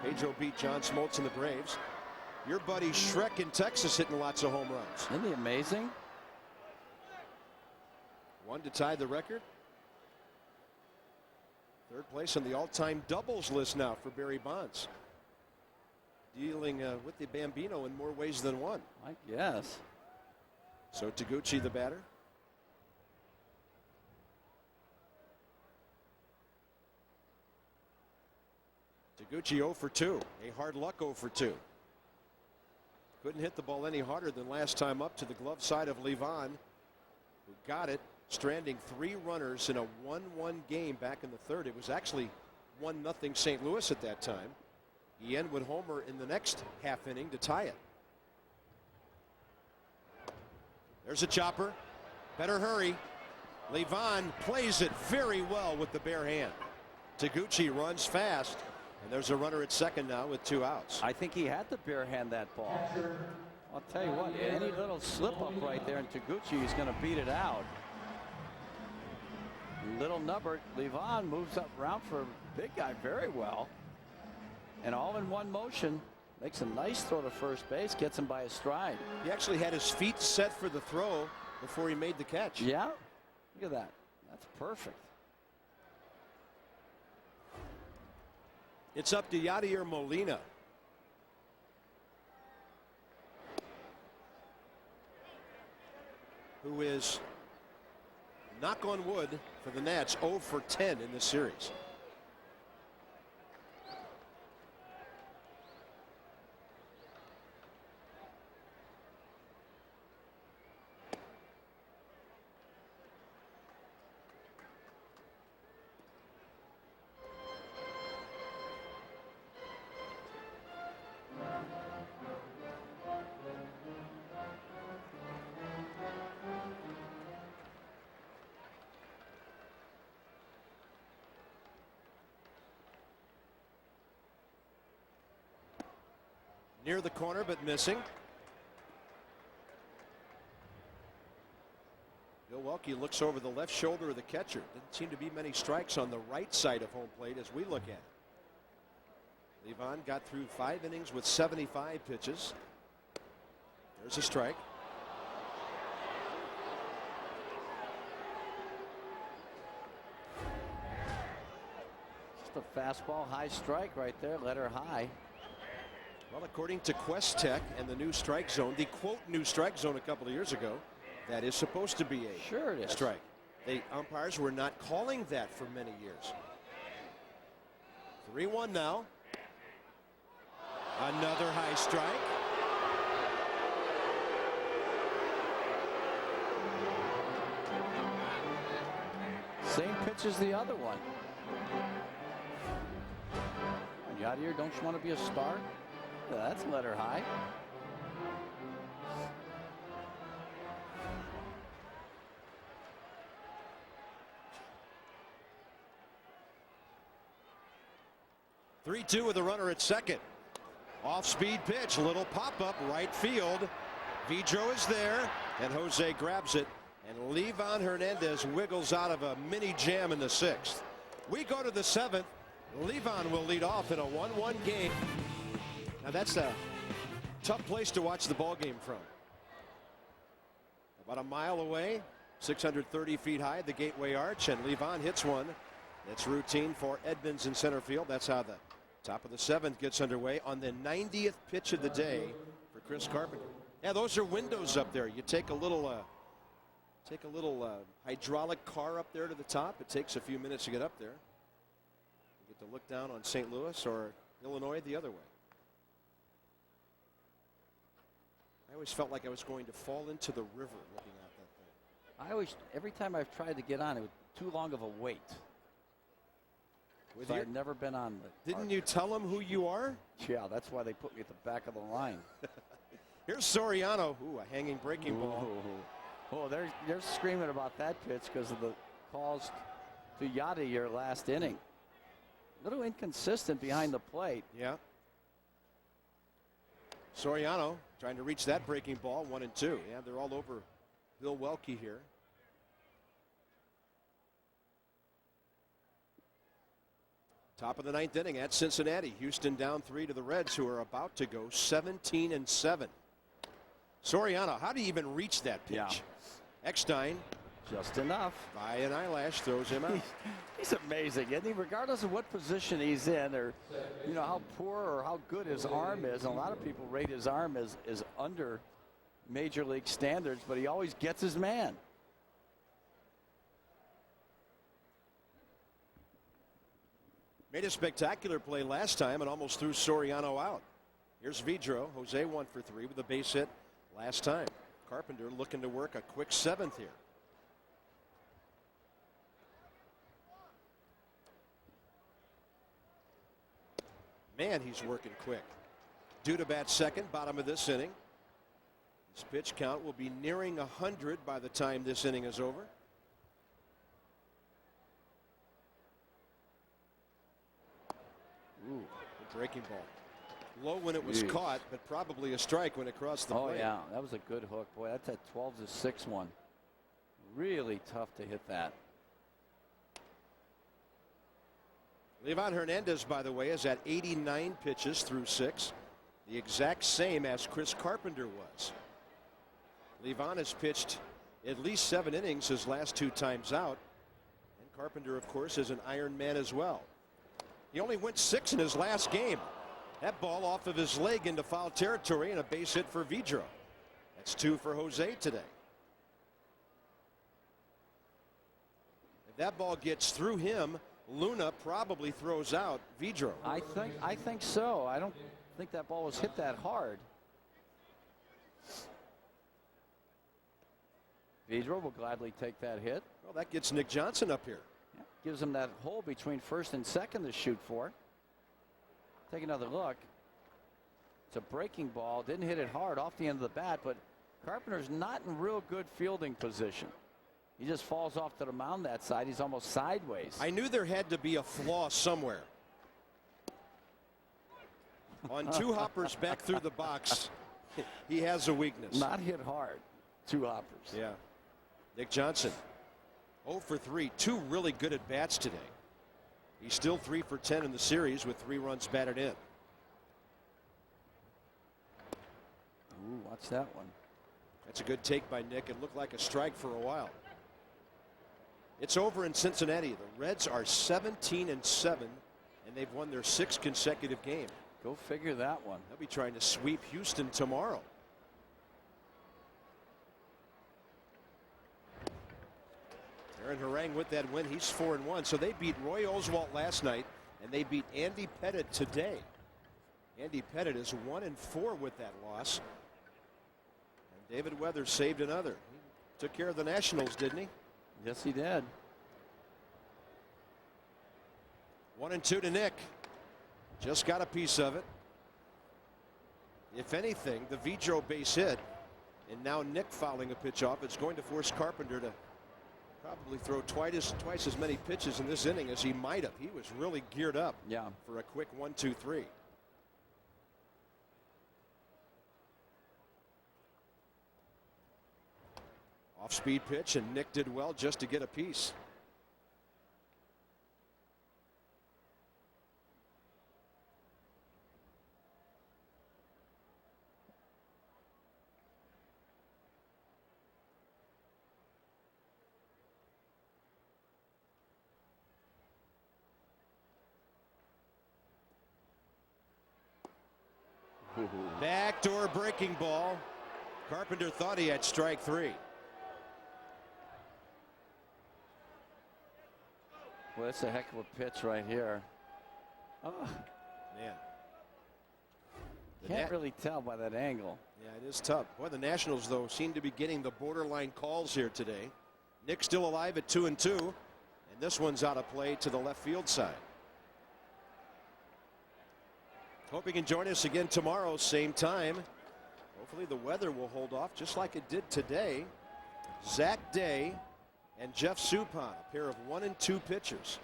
Pedro beat John Smoltz and the Braves. Your buddy Shrek in Texas hitting lots of home runs. Isn't he amazing? 1 to tie the record. 3rd place on the all-time doubles list now for Barry Bonds. Dealing with the Bambino in more ways than one. I guess. So Taguchi the batter. Taguchi 0 for 2. A hard luck 0 for 2. Couldn't hit the ball any harder than last time up to the glove side of Livan, who got it, stranding 3 runners in a 1-1 game back in the 3rd. It was actually 1-0 St. Louis at that time. Ian would homer in the next half inning to tie it. There's a chopper. Better hurry. Livan plays it very well with the bare hand. Taguchi runs fast, and there's a runner at second now with 2 outs. I think he had to bare hand that ball. I'll tell you what, any little slip up right there, and Taguchi is going to beat it out. Little Nubbert, Livan moves up around for a big guy very well. And all in one motion, makes a nice throw to first base, gets him by his stride. He actually had his feet set for the throw before he made the catch. Yeah, look at that. That's perfect. It's up to Yadier Molina. Who is, knock on wood for the Nats, 0 for 10 in this series. Near the corner, but missing. Bill Welke looks over the left shoulder of the catcher. Didn't seem to be many strikes on the right side of home plate as we look at it. Livan got through 5 innings with 75 pitches. There's a strike. Just a fastball, high strike right there, let her high. Well, according to Quest Tech and the new strike zone, the quote new strike zone a couple of years ago, that is supposed to be a sure it is. Strike. The umpires were not calling that for many years. 3-1 now. Another high strike. Same pitch as the other one. Yadier, don't you want to be a star? Yeah, that's letter high. Three-2 with a runner at second. Off-speed pitch, little pop-up right field. Vidro is there, and Jose grabs it, and Livan Hernandez wiggles out of a mini jam in the 6th. We go to the 7th. Livan will lead off in a 1-1 game. Now that's a tough place to watch the ball game from. About a mile away, 630 feet high at the Gateway Arch, and Livan hits one. It's routine for Edmonds in center field. That's how the top of the 7th gets underway on the 90th pitch of the day for Chris Carpenter. Yeah, those are windows up there. You take a little hydraulic car up there to the top. It takes a few minutes to get up there. You get to look down on St. Louis or Illinois the other way. I always felt like I was going to fall into the river looking at that thing. Every time I've tried to get on, it was too long of a wait. So I've never been on the. Didn't you tell them who you are? Yeah, that's why they put me at the back of the line. Here's Soriano. Ooh, a hanging breaking ball. Oh, they're screaming about that pitch because of the calls to Yadi your last inning. A little inconsistent behind the plate. Yeah. Soriano trying to reach that breaking ball, 1-2. Yeah, they're all over Bill Welke here. Top of the 9th inning at Cincinnati. Houston down 3 to the Reds, who are about to go 17-7. Soriano, how do you even reach that pitch? Yeah. Eckstein. Just enough. By an eyelash, throws him out. He's amazing, isn't he? Regardless of what position he's in, or how poor or how good his arm is. And a lot of people rate his arm as under major league standards, but he always gets his man. Made a spectacular play last time and almost threw Soriano out. Here's Vidro. Jose 1 for 3 with a base hit last time. Carpenter looking to work a quick 7th here. Man, he's working quick. Due to bat second, bottom of this inning. His pitch count will be nearing 100 by the time this inning is over. Ooh, a breaking ball. Low when it was caught, but probably a strike when it crossed the plate. Oh, yeah, that was a good hook. Boy, that's a 12-6 one. Really tough to hit that. Livan Hernandez, by the way, is at 89 pitches through 6. The exact same as Chris Carpenter was. Livan has pitched at least 7 innings his last 2 times out. And Carpenter, of course, is an Iron Man as well. He only went 6 in his last game. That ball off of his leg into foul territory and a base hit for Vidro. That's 2 for Jose today. If that ball gets through him, Luna probably throws out Vidro. I think so. I don't think that ball was hit that hard. Vidro will gladly take that hit. Well, that gets Nick Johnson up here. Yeah, gives him that hole between first and second to shoot for. Take another look. It's a breaking ball. Didn't hit it hard off the end of the bat, but Carpenter's not in real good fielding position. He just falls off to the mound that side. He's almost sideways. I knew there had to be a flaw somewhere. On 2 hoppers back through the box, he has a weakness. Not hit hard. 2 hoppers. Yeah. Nick Johnson, 0 for 3. 2 really good at bats today. He's still 3 for 10 in the series with 3 runs batted in. Ooh, watch that one. That's a good take by Nick. It looked like a strike for a while. It's over in Cincinnati. The Reds are 17-7, and they've won their 6th consecutive game. Go figure that one. They'll be trying to sweep Houston tomorrow. Aaron Harang with that win. He's 4-1. So they beat Roy Oswalt last night, and they beat Andy Pettitte today. Andy Pettitte is 1-4 with that loss. And David Weathers saved another. He took care of the Nationals, didn't he? Yes, he did. 1-2 to Nick. Just got a piece of it. If anything, the Vidro base hit, and now Nick fouling a pitch off, it's going to force Carpenter to probably throw twice as many pitches in this inning as he might have. He was really geared up for a quick 1-2-3. Off-speed pitch, and Nick did well just to get a piece. Backdoor breaking ball. Carpenter thought he had strike 3. Well, that's a heck of a pitch right here. Oh. Man, Can't really tell by that angle. Yeah, it is tough. Boy, the Nationals, though, seem to be getting the borderline calls here today. Nick still alive at 2-2, and this one's out of play to the left field side. Hope you can join us again tomorrow, same time. Hopefully the weather will hold off just like it did today. Zach Day and Jeff Suppan, a pair of 1 and 2 pitchers.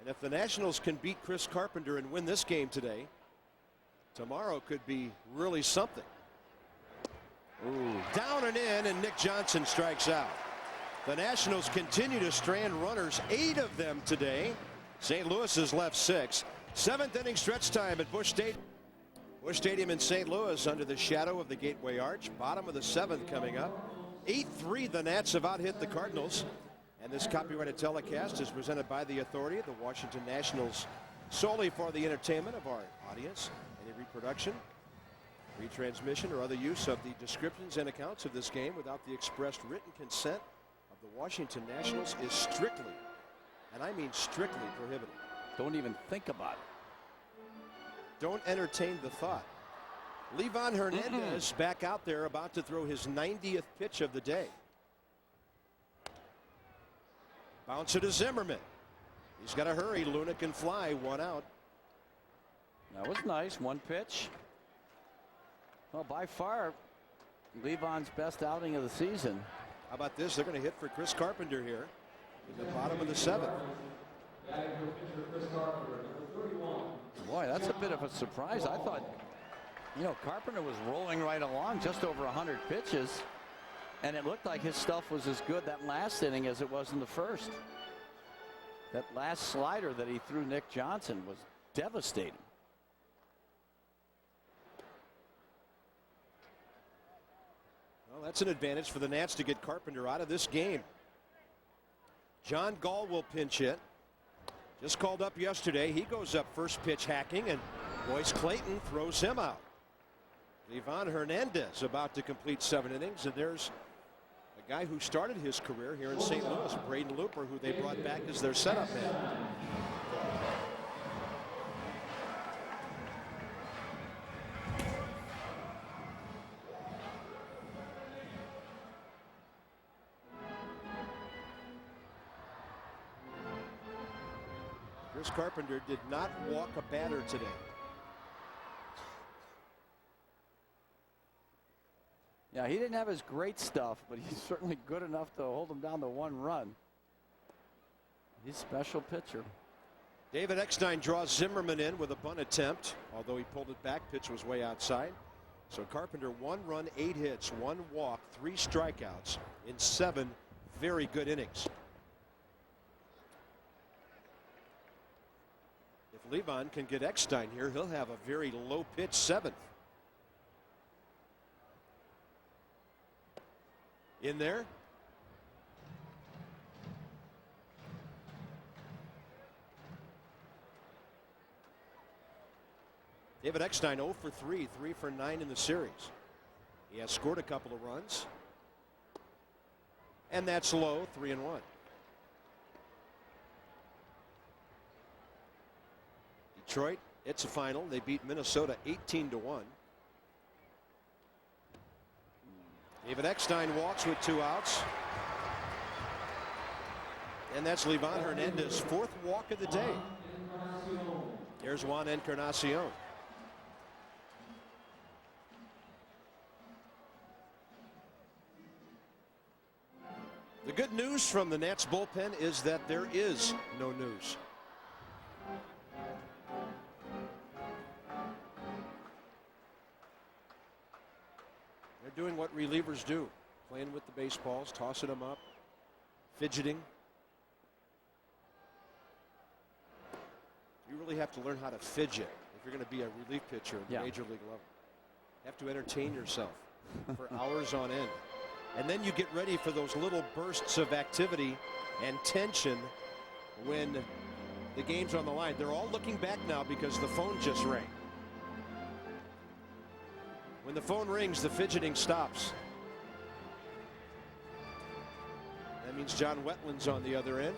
And if the Nationals can beat Chris Carpenter and win this game today, tomorrow could be really something. Ooh. Down and in, and Nick Johnson strikes out. The Nationals continue to strand runners, 8 of them today. St. Louis has left 6. 7th inning stretch time at Busch Stadium. Busch Stadium in St. Louis under the shadow of the Gateway Arch. Bottom of the 7th coming up. 8-3 the Nats have out-hit the Cardinals. And this copyrighted telecast is presented by the Authority of the Washington Nationals solely for the entertainment of our audience. Any reproduction, retransmission, or other use of the descriptions and accounts of this game without the expressed written consent of the Washington Nationals is strictly, and I mean strictly, prohibited. Don't even think about it. Don't entertain the thought. Livan Hernandez back out there about to throw his 90th pitch of the day. Bounce it to Zimmerman. He's got to hurry. Luna can fly. 1 out. That was nice. 1 pitch. Well, by far, Livan's best outing of the season. How about this? They're going to hit for Chris Carpenter here in the bottom of the 7th. Boy, that's a bit of a surprise. I thought, Carpenter was rolling right along, just over 100 pitches, and it looked like his stuff was as good that last inning as it was in the first. That last slider that he threw Nick Johnson was devastating. Well, that's an advantage for the Nats to get Carpenter out of this game. John Gall will pinch hit. Just called up yesterday. He goes up first pitch hacking, and Royce Clayton throws him out. Livan Hernandez about to complete 7 innings, and there's a guy who started his career here in St. Louis, Braden Looper, who they brought back as their setup man. Chris Carpenter did not walk a batter today. Yeah, he didn't have his great stuff, but he's certainly good enough to hold him down to 1 run. He's a special pitcher. David Eckstein draws Zimmerman in with a bunt attempt, although he pulled it back. Pitch was way outside. So Carpenter 1 run, 8 hits, 1 walk, 3 strikeouts in 7 very good innings. If Livan can get Eckstein here, he'll have a very low pitch 7th. In there. David Eckstein 0 for 3, 3 for 9 in the series. He has scored a couple of runs. And that's low, 3-1. Detroit, it's a final. They beat Minnesota 18-1. David Eckstein walks with 2 outs. And that's Livan Hernandez's 4th walk of the day. There's Juan Encarnacion. The good news from the Nats bullpen is that there is no news. They're doing what relievers do, playing with the baseballs, tossing them up, fidgeting. You really have to learn how to fidget if you're going to be a relief pitcher at the major league level. You have to entertain yourself for hours on end. And then you get ready for those little bursts of activity and tension when the game's on the line. They're all looking back now because the phone just rang. When the phone rings, the fidgeting stops. That means John Wetland's on the other end.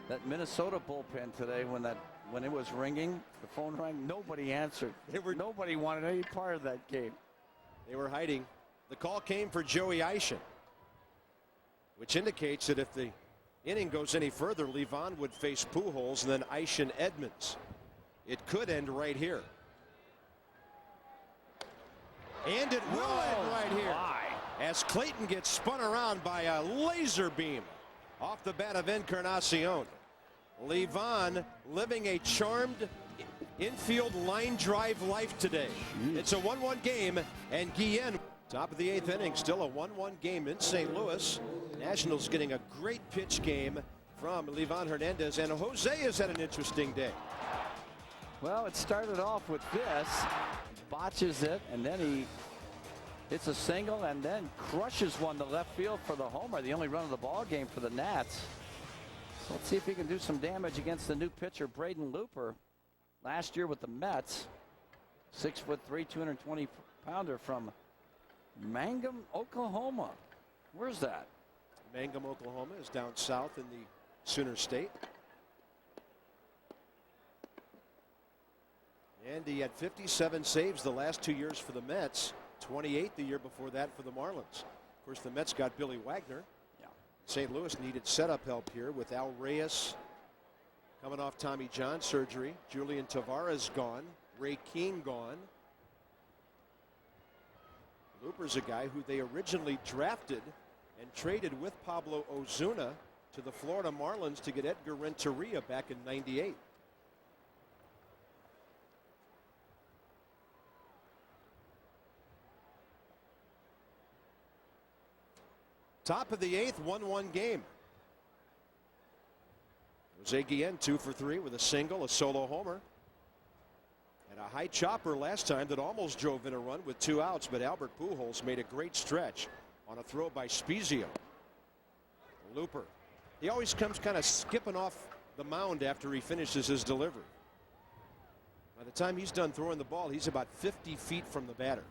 That Minnesota bullpen today, when that when it was ringing, the phone rang, nobody answered. Nobody wanted any part of that game. They were hiding. The call came for Joey Eishen, which indicates that if the inning goes any further, Livan would face Pujols and then Eishen Edmonds. It could end right here. And it will end right here. As Clayton gets spun around by a laser beam off the bat of Encarnacion. Livan living a charmed infield line drive life today. It's a 1-1 game, and Guillen, top of the 8th inning, still a 1-1 game in St. Louis. Nationals getting a great pitch game from Livan Hernandez, and Jose has had an interesting day. Well, it started off with this, botches it, and then he hits a single and then crushes one to left field for the homer, the only run of the ball game for the Nats. So let's see if he can do some damage against the new pitcher, Braden Looper. Last year with the Mets, 6'3", 220-pounder from Mangum, Oklahoma. Where's that? Mangum, Oklahoma is down south in the Sooner State. And he had 57 saves the last 2 years for the Mets, 28 the year before that for the Marlins. Of course, the Mets got Billy Wagner. Yeah. St. Louis needed setup help here with Al Reyes coming off Tommy John surgery. Julian Tavares gone. Ray King gone. Looper's a guy who they originally drafted and traded with Pablo Ozuna to the Florida Marlins to get Edgar Renteria back in '98. Top of the 8th, 1-1 game. Jose Guillen 2 for 3 with a single, a solo homer, and a high chopper last time that almost drove in a run with 2 outs, but Albert Pujols made a great stretch on a throw by Spezio. Looper, he always comes kind of skipping off the mound after he finishes his delivery. By the time he's done throwing the ball, he's about 50 feet from the batter.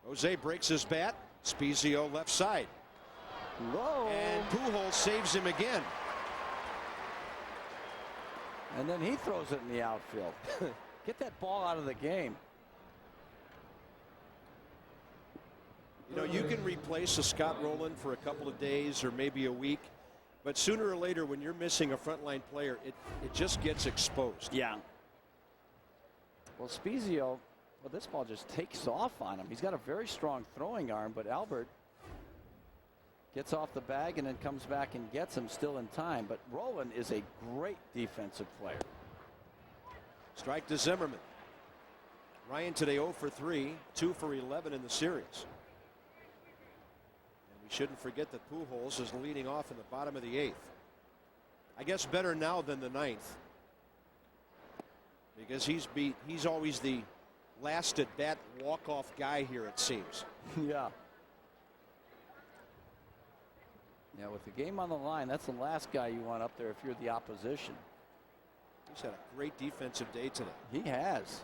Jose breaks his bat. Spezio left side. Whoa. And Pujols saves him again. And then he throws it in the outfield. Get that ball out of the game. You know, you can replace a Scott Rowland for a couple of days or maybe a week, but sooner or later when you're missing a frontline player, it just gets exposed. Yeah. Well, Spezio, well, this ball just takes off on him. He's got a very strong throwing arm, but Albert gets off the bag and then comes back and gets him still in time. But Rowland is a great defensive player. Strike to Zimmerman. Ryan today 0 for 3, 2 for 11 in the series. And we shouldn't forget that Pujols is leading off in the bottom of the 8th. I guess better now than the 9th. Because he's always the last at bat walk-off guy here, it seems. Yeah. Yeah, with the game on the line, that's the last guy you want up there if you're the opposition. He's had a great defensive day today. He has.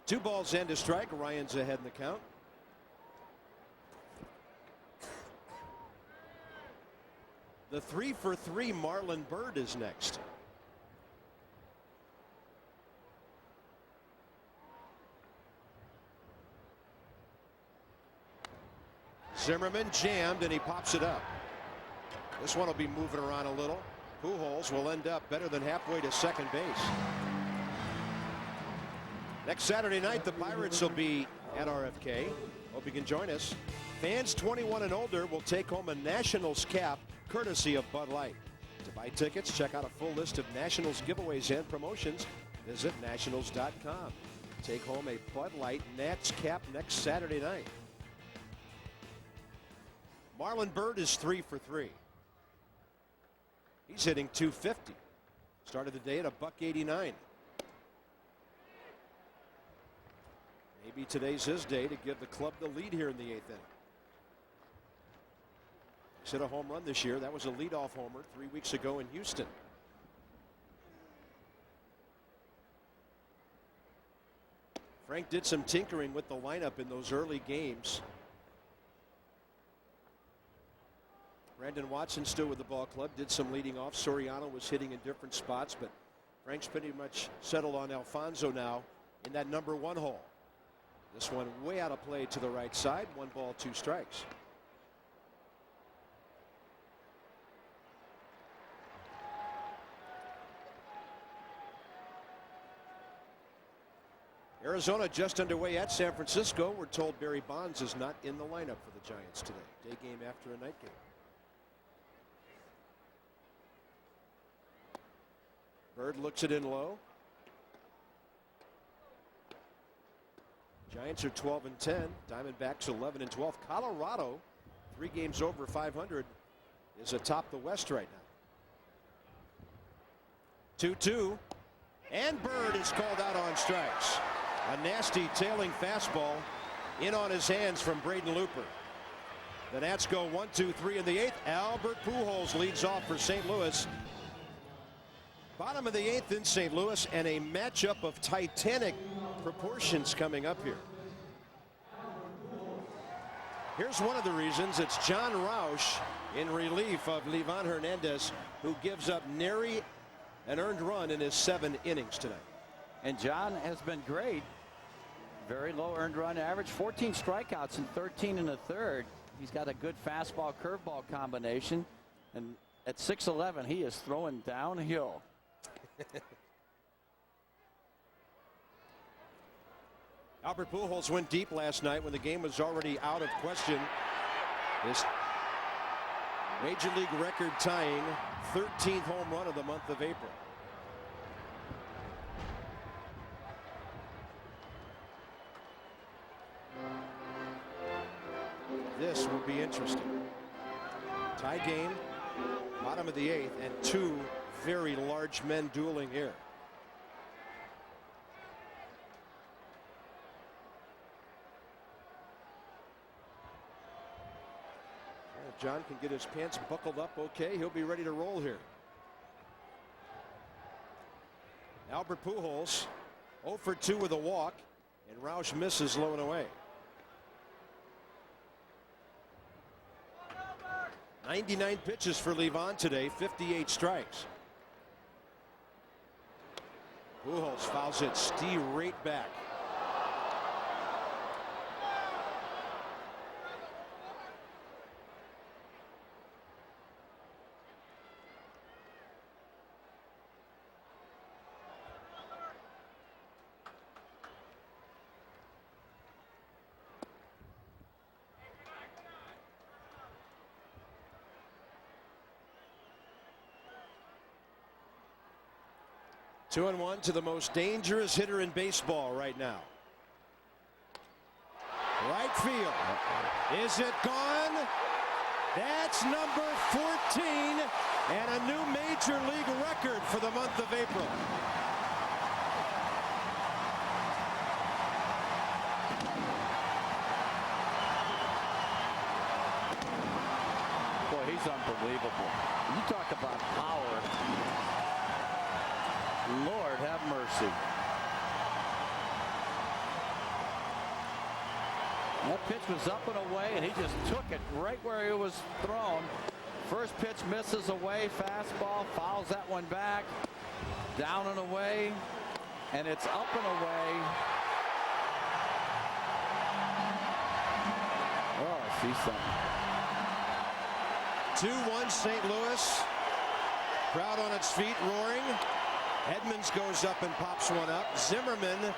Two balls and a strike. Ryan's ahead in the count. The 3 for 3 Marlon Byrd is next. Zimmerman jammed and he pops it up. This one will be moving around a little. Pujols will end up better than halfway to second base. Next Saturday night, the Pirates will be at RFK. Hope you can join us. Fans 21 and older will take home a Nationals cap courtesy of Bud Light. To buy tickets, check out a full list of Nationals giveaways and promotions. Visit nationals.com. Take home a Bud Light Nats cap next Saturday night. Marlon Byrd is 3 for 3. He's hitting .250. Started the day at $1.89. Maybe today's his day to give the club the lead here in the 8th inning. He's hit a home run this year. That was a leadoff homer 3 weeks ago in Houston. Frank did some tinkering with the lineup in those early games. Brandon Watson still with the ball club, did some leading off. Soriano was hitting in different spots, but Frank's pretty much settled on Alfonso now in that number 1 hole. This one way out of play to the right side. 1 ball, 2 strikes. Arizona just underway at San Francisco. We're told Barry Bonds is not in the lineup for the Giants today. Day game after a night game. Bird looks it in low. Giants are 12-10. Diamondbacks 11-12. Colorado, 3 games over 500, is atop the West right now. 2-2. And Bird is called out on strikes. A nasty tailing fastball in on his hands from Braden Looper. The Nats go 1, 2, 3 in the 8th. Albert Pujols leads off for St. Louis. Bottom of the 8th in St. Louis, and a matchup of titanic proportions coming up here. Here's one of the reasons. It's John Roush in relief of Livan Hernandez, who gives up nary an earned run in his 7 innings tonight. And John has been great. Very low earned run average, 14 strikeouts and 13 1/3. He's got a good fastball curveball combination, and at 6'11" he is throwing downhill. Albert Pujols went deep last night when the game was already out of question. His major league record tying 13th home run of the month of April. This will be interesting. Tie game, bottom of the 8th, and 2 very large men dueling here. If John can get his pants buckled up okay, he'll be ready to roll here. Albert Pujols 0 for 2 with a walk, and Roush misses low and away. 99 pitches for Livan today, 58 strikes. Pujols fouls it straight back. Two and one to the most dangerous hitter in baseball right now. Right field. Is it gone? That's number 14 and a new major league record for the month of April. Boy, he's unbelievable. You talk about power. Lord have mercy. That pitch was up and away, and he just took it right where it was thrown. First pitch misses away, fastball, fouls that one back, down and away, and it's up and away. Oh, I see something. 2-1 St. Louis. Crowd on its feet roaring. Edmonds goes up and pops one up. Zimmerman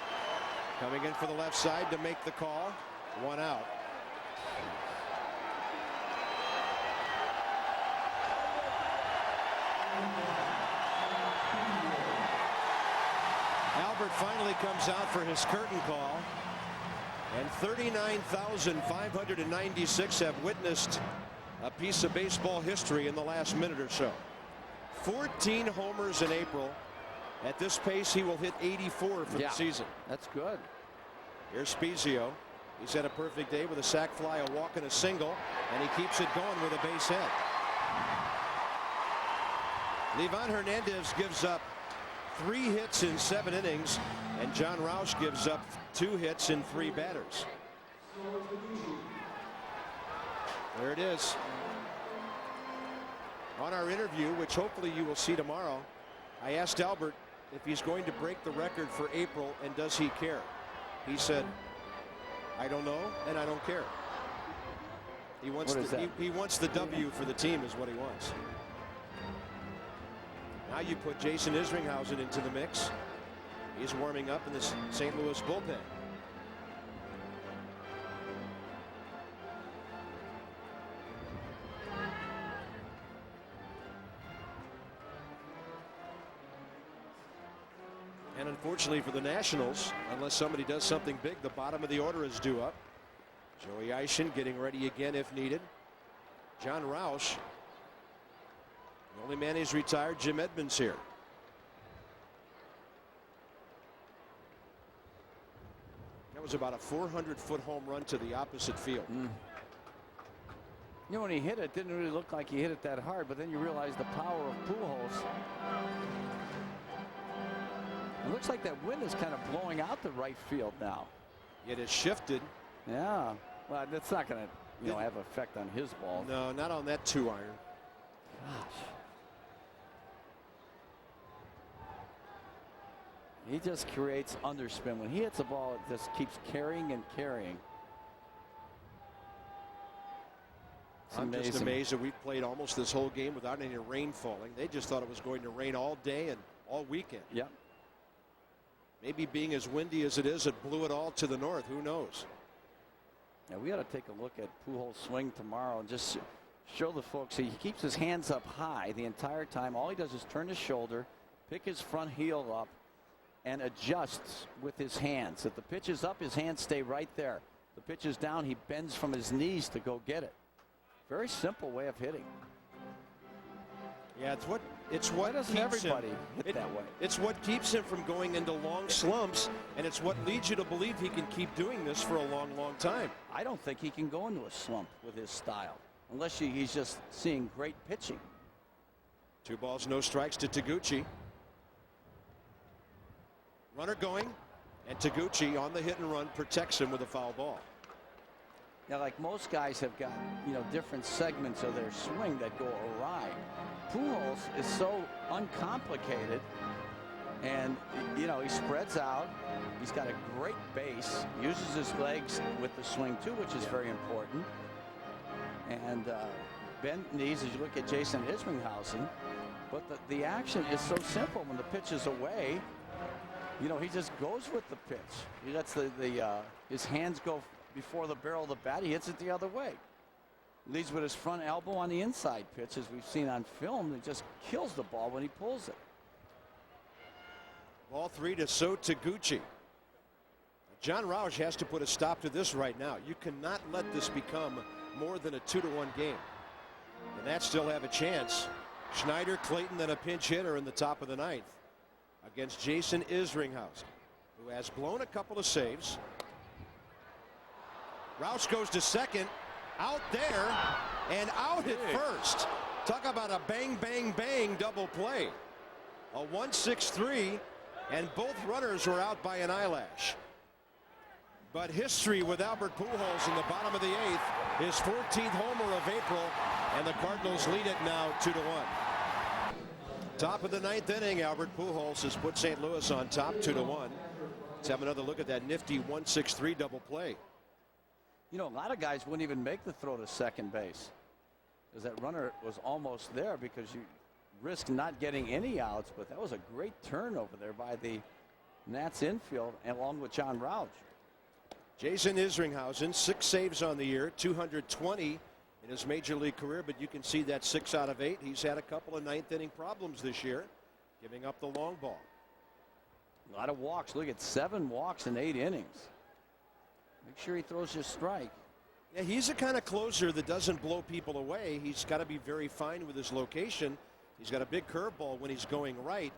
coming in for the left side to make the call. 1 out. Albert finally comes out for his curtain call. And 39,596 have witnessed a piece of baseball history in the last minute or so. 14 homers in April. At this pace, he will hit 84 for the season. That's good. Here's Spezio. He's had a perfect day with a sac fly, a walk, and a single, and he keeps it going with a base hit. Livan Hernandez gives up 3 hits in 7 innings, and John Roush gives up 2 hits in 3 batters. There it is. On our interview, which hopefully you will see tomorrow, I asked Albert if he's going to break the record for April and does he care. He said, I don't know and I don't care. He wants he wants the W for the team is what he wants. Now you put Jason Isringhausen into the mix. He's warming up in the St. Louis bullpen. And unfortunately for the Nationals, unless somebody does something big, the bottom of the order is due up. Joey Eischen getting ready again if needed. John Roush. The only man he's retired, Jim Edmonds here. That was about a 400-foot home run to the opposite field. You know, when he hit it, it didn't really look like he hit it that hard, but then you realize the power of Pujols. It looks like that wind is kind of blowing out the right field now. It has shifted. Yeah. Well, that's not going to, have an effect on his ball. No, not on that 2-iron. Gosh. He just creates underspin. When he hits the ball, it just keeps carrying and carrying. I'm just amazed that we've played almost this whole game without any rain falling. They just thought it was going to rain all day and all weekend. Yep. Maybe being as windy as it is, it blew it all to the north. Who knows? Now we got to take a look at Pujols' swing tomorrow and just show the folks he keeps his hands up high the entire time. All he does is turn his shoulder, pick his front heel up, and adjusts with his hands. If the pitch is up, his hands stay right there. The pitch is down, he bends from his knees to go get it. Very simple way of hitting. Yeah, it's what doesn't keeps everybody him, hit that way? It's what keeps him from going into long slumps, and it's what leads you to believe he can keep doing this for a long, long time. I don't think he can go into a slump with his style, unless he's just seeing great pitching. 2 balls, no strikes to Taguchi. Runner going, and Taguchi on the hit and run protects him with a foul ball. Now, like most guys have got, different segments of their swing that go awry. Pujols is so uncomplicated, and he spreads out. He's got a great base, uses his legs with the swing too, which is very important. And bent knees as you look at Jason Isringhausen, but the action is so simple. When the pitch is away, he just goes with the pitch. He lets his hands go before the barrel of the bat. He hits it the other way. Leads with his front elbow on the inside pitch, as we've seen on film. He just kills the ball when he pulls it. Ball 3 to So Taguchi. John Roush has to put a stop to this right now. You cannot let this become more than a 2-1 game. The Nats still have a chance. Schneider, Clayton, then a pinch hitter in the top of the 9th against Jason Isringhausen, who has blown a couple of saves. Roush goes to second. Out there and out at first. Talk about a bang, bang, bang double play. A 1-6-3, and both runners were out by an eyelash. But history with Albert Pujols in the bottom of the 8th. His 14th homer of April, and the Cardinals lead it now 2-1. Top of the 9th inning, Albert Pujols has put St. Louis on top 2-1. Let's have another look at that nifty 1-6-3 double play. A lot of guys wouldn't even make the throw to second base, because that runner was almost there, because you risk not getting any outs. But that was a great turn over there by the Nats infield, along with John Roush. Jason Isringhausen, 6 saves on the year, 220 in his major league career, but you can see that 6 out of 8. He's had a couple of 9th inning problems this year, giving up the long ball. A lot of walks. Look at 7 walks in 8 innings. Make sure he throws his strike. Yeah, he's the kind of closer that doesn't blow people away. He's got to be very fine with his location. He's got a big curveball when he's going right.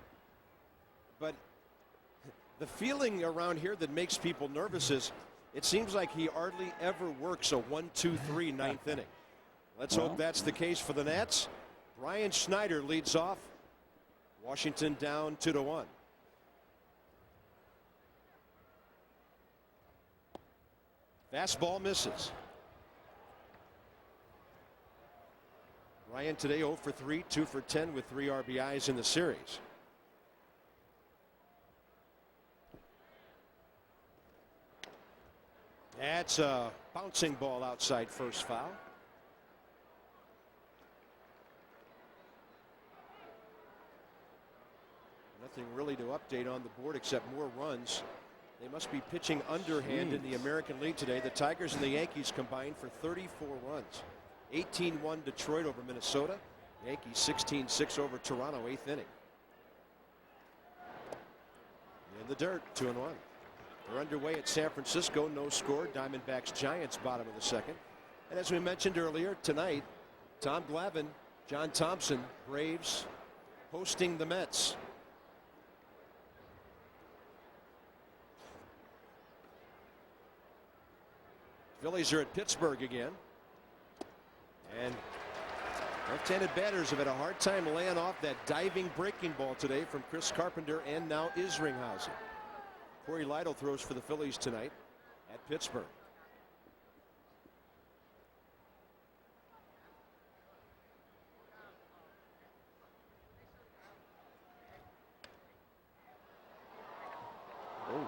But the feeling around here that makes people nervous is it seems like he hardly ever works a 1-2-3 9th inning. Let's hope that's the case for the Nats. Brian Schneider leads off. Washington down 2-1. Fastball misses. Ryan today 0 for 3, 2 for 10 with 3 RBIs in the series. That's a bouncing ball outside first, foul. Nothing really to update on the board except more runs. They must be pitching underhand in the American League today. The Tigers and the Yankees combined for 34 runs. 18-1 Detroit over Minnesota. Yankees 16-6 over Toronto, 8th inning. In the dirt, 2-1. They're underway at San Francisco. No score. Diamondbacks Giants bottom of the second. And as we mentioned earlier, tonight, Tom Glavine, John Thompson, Braves hosting the Mets. Phillies are at Pittsburgh again. And left-handed batters have had a hard time laying off that diving breaking ball today from Chris Carpenter and now Isringhausen. Corey Lytle throws for the Phillies tonight at Pittsburgh. Oh.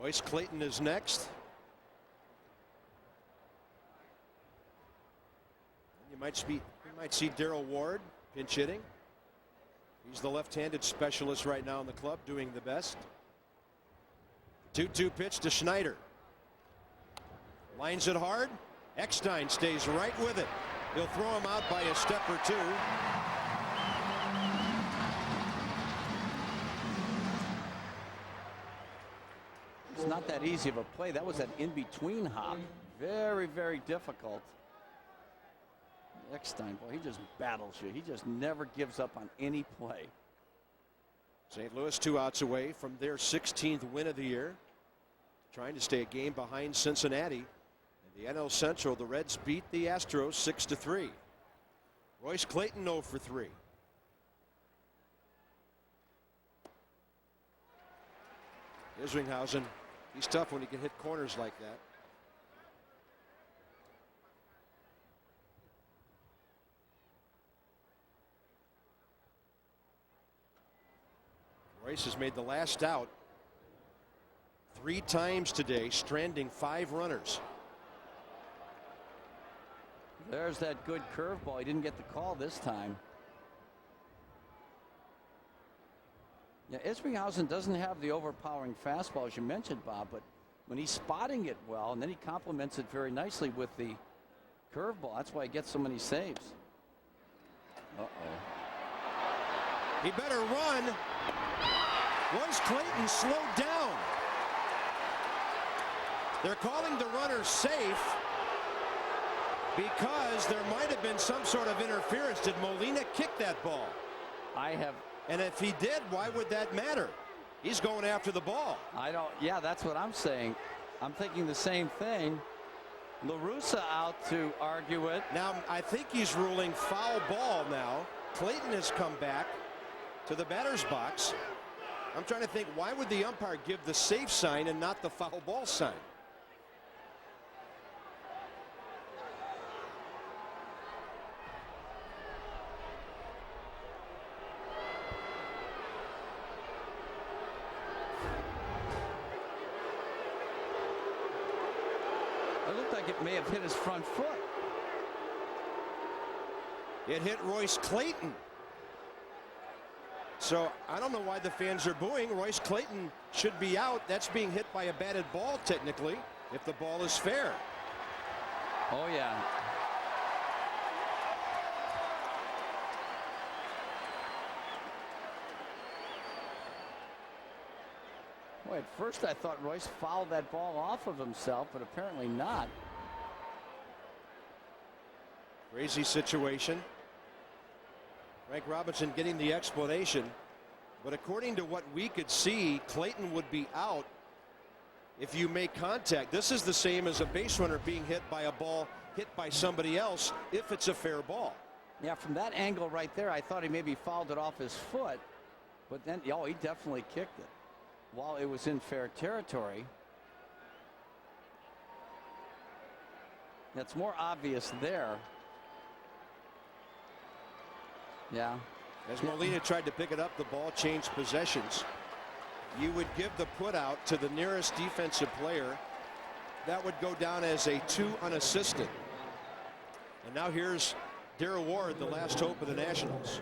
Royce Clayton is next. You might see Darrell Ward pinch hitting. He's the left-handed specialist right now in the club, doing the best. 2-2 pitch to Schneider. Lines it hard. Eckstein stays right with it. He'll throw him out by a step or two. It's not that easy of a play. That was an in-between hop. Very, very difficult. Eckstein, boy, he just battles you. He just never gives up on any play. St. Louis 2 outs away from their 16th win of the year. Trying to stay a game behind Cincinnati. In the NL Central, the Reds beat the Astros 6-3. Royce Clayton 0 for 3. Isringhausen, he's tough when he can hit corners like that. Royce has made the last out 3 times today, stranding 5 runners. There's that good curveball. He didn't get the call this time. Yeah, Isringhausen doesn't have the overpowering fastball, as you mentioned, Bob, but when he's spotting it well, and then he complements it very nicely with the curveball. That's why he gets so many saves. Uh-oh. He better run. Royce Clayton slowed down. They're calling the runner safe because there might have been some sort of interference. Did Molina kick that ball? And if he did, why would that matter? He's going after the ball. Yeah, that's what I'm saying. I'm thinking the same thing. La Russa out to argue it. Now, I think he's ruling foul ball now. Clayton has come back to the batter's box. I'm trying to think, why would the umpire give the safe sign and not the foul ball sign? It looked like it may have hit his front foot. It hit Royce Clayton. So I don't know why the fans are booing. Royce Clayton should be out. That's being hit by a batted ball technically, if the ball is fair. Oh, yeah. Boy, at first I thought Royce fouled that ball off of himself, but apparently not. Crazy situation. Frank Robinson getting the explanation, but according to what we could see, Clayton would be out if you make contact. This is the same as a base runner being hit by a ball hit by somebody else if it's a fair ball. Yeah, from that angle right there, I thought he maybe fouled it off his foot, but then, oh, he definitely kicked it. while it was in fair territory. It's more obvious there. Yeah. As Molina tried to pick it up, the ball changed possessions. You would give the put out to the nearest defensive player. That would go down as a 2 unassisted. And now here's Darrell Ward, the last hope of the Nationals.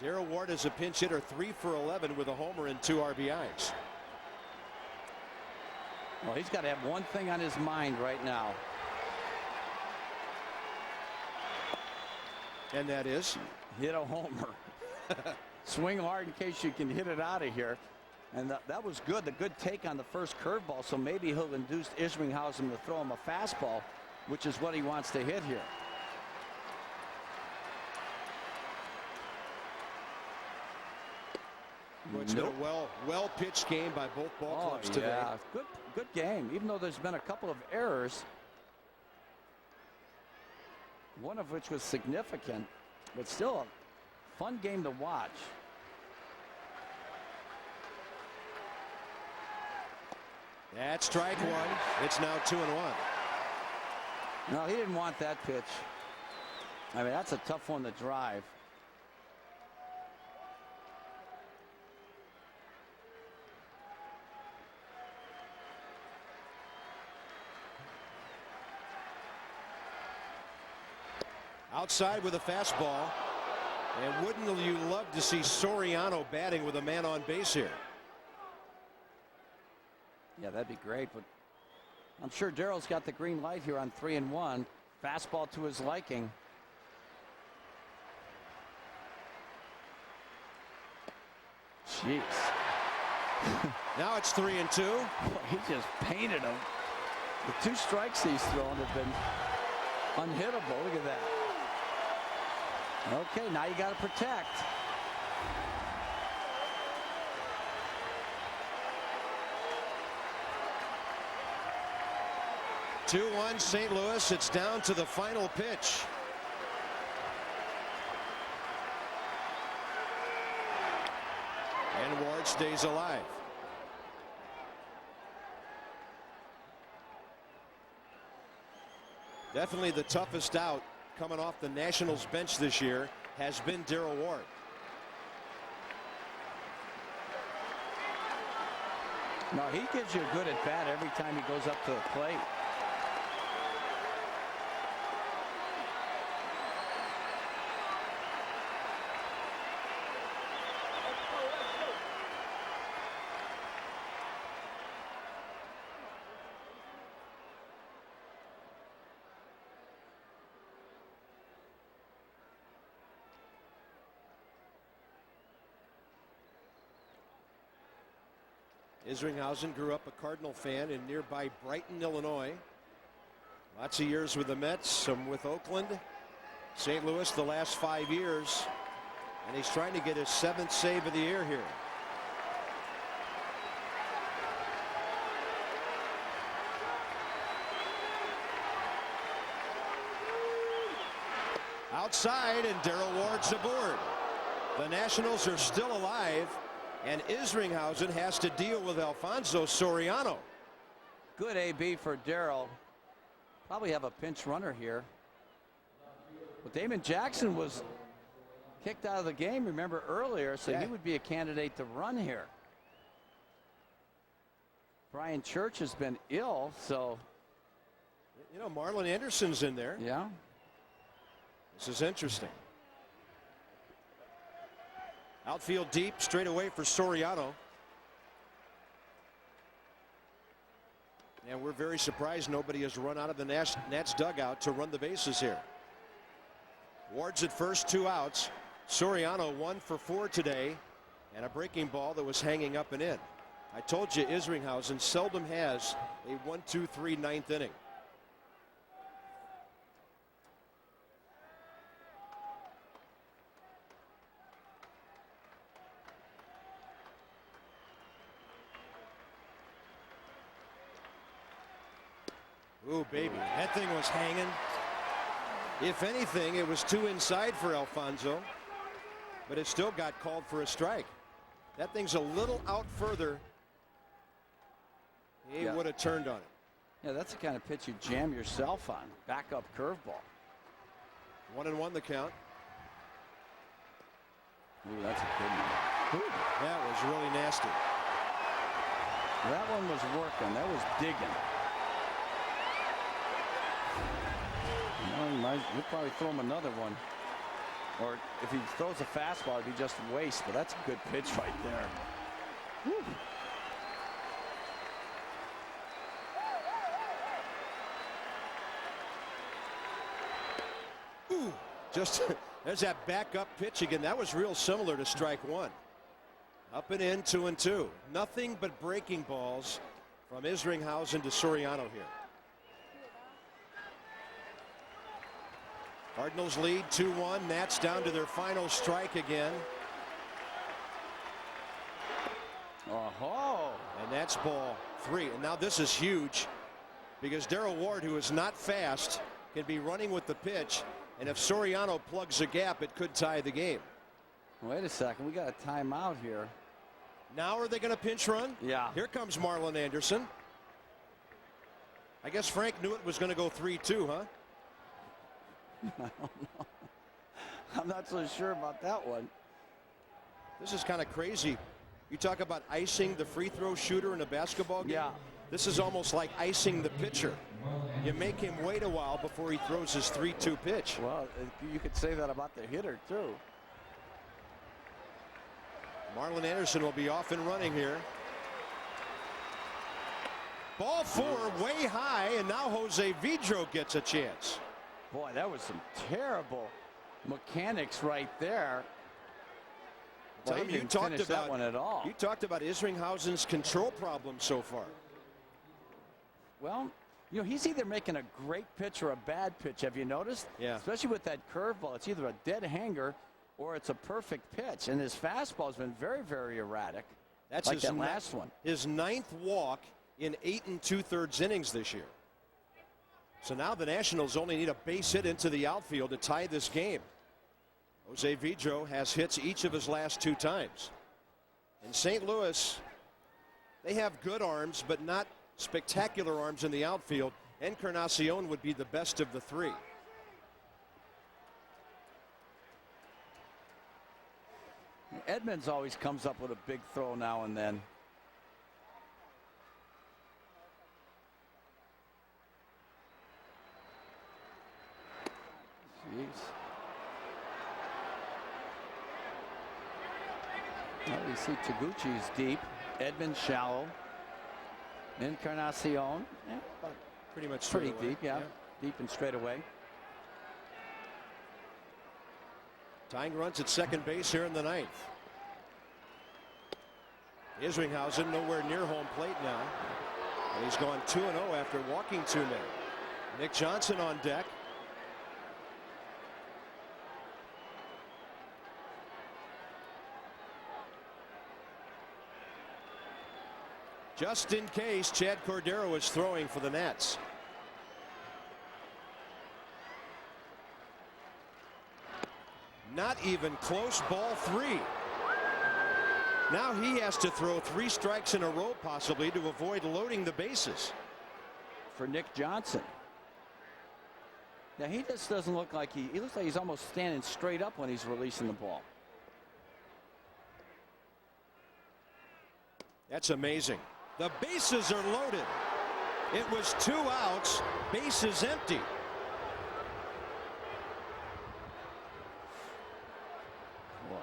Darrell Ward is a pinch hitter, 3 for 11 with a homer and 2 RBIs. Well, he's got to have one thing on his mind right now. And that is? Hit a homer. Swing hard in case you can hit it out of here. And that was good. The good take on the first curveball. So maybe he'll induce Isringhausen to throw him a fastball, which is what he wants to hit here. It's been a well pitched game by both ball clubs today. Yeah, good game. Even though there's been a couple of errors, one of which was significant, but still a fun game to watch. That's strike one. It's now 2-1. No, he didn't want that pitch. I mean, that's a tough one to drive. Outside with a fastball. And wouldn't you love to see Soriano batting with a man on base here? Yeah, that'd be great. But I'm sure Darrell's got the green light here on 3-1. Fastball to his liking. Jeez. Now it's 3-2. He just painted him. The 2 strikes he's thrown have been unhittable. Look at that. Okay, now you got to protect. Two-1 St. Louis. It's down to the final pitch. And Ward stays alive. Definitely the toughest out coming off the Nationals bench this year has been Darrell Ward. No, he gives you a good at bat every time he goes up to the plate. Isringhausen grew up a Cardinal fan in nearby Brighton, Illinois. Lots of years with the Mets, some with Oakland. St. Louis the last 5 years. And he's trying to get his 7th save of the year here. Outside, and Darrell Ward's aboard. The Nationals are still alive. And Isringhausen has to deal with Alfonso Soriano. Good AB for Darrell. Probably have a pinch runner here. But Damon Jackson was kicked out of the game, remember, earlier, so he would be a candidate to run here. Brian Church has been ill, so. You know, Marlon Anderson's in there. Yeah. This is interesting. Outfield deep, straight away for Soriano. And we're very surprised nobody has run out of the Nats dugout to run the bases here. Ward's at first, 2 outs. Soriano 1 for 4 today, and a breaking ball that was hanging up and in. I told you Isringhausen seldom has a 1-2-3 ninth inning. Ooh, baby, that thing was hanging. If anything, it was too inside for Alfonso. but it still got called for a strike. That thing's a little out further. He would have turned on it. Yeah, that's the kind of pitch you jam yourself on. Back up curveball. 1-1 the count. Ooh, that's a good one. Ooh. That was really nasty. That one was working. That was digging. He'll probably throw him another one. Or if he throws a fastball, it'd be just waste. But that's a good pitch right there. Woo. Ooh, just there's that backup pitch again. That was real similar to strike one. Up and in, 2-2. Nothing but breaking balls from Isringhausen to Soriano here. Cardinals lead 2-1. Nats down to their final strike again. Oh, and that's ball 3. And now this is huge because Darrell Ward, who is not fast, can be running with the pitch. And if Soriano plugs a gap, it could tie the game. Wait a second. We got a timeout here. Now are they going to pinch run? Yeah. Here comes Marlon Anderson. I guess Frank knew it was going to go 3-2, huh? I don't know. I'm not so sure about that one. This is kind of crazy. You talk about icing the free throw shooter in a basketball game. Yeah. This is almost like icing the pitcher. You make him wait a while before he throws his 3-2 pitch. Well, you could say that about the hitter, too. Marlon Anderson will be off and running here. Ball 4 way high, and now Jose Vidro gets a chance. Boy, that was some terrible mechanics right there. Well, Tom, you talked about that one at all. You talked about Isringhausen's control problem so far. Well, you know, he's either making a great pitch or a bad pitch. Have you noticed? Yeah. Especially with that curveball, it's either a dead hanger or it's a perfect pitch. And his fastball has been very, very erratic. That's like that last one. His 9th walk in 8 2/3 innings this year. So now the Nationals only need a base hit into the outfield to tie this game. Jose Vidro has hits each of his last 2 times. In St. Louis, they have good arms, but not spectacular arms in the outfield. Encarnacion would be the best of the 3. Edmonds always comes up with a big throw now and then. Jeez. Well, we see Taguchi's deep. Edmonds shallow. Encarnacion. Yeah, Pretty much pretty straight away. deep, yeah. Deep and straight away. Tying runs at second base here in the 9th. Isringhausen nowhere near home plate now. And he's gone 2-0 after walking 2 men. Nick Johnson on deck. Just in case, Chad Cordero is throwing for the Nats. Not even close, ball 3. Now he has to throw 3 strikes in a row possibly to avoid loading the bases. For Nick Johnson. Now he just doesn't look like he looks like he's almost standing straight up when he's releasing the ball. That's amazing. The bases are loaded. It was 2 outs, bases empty. Boy.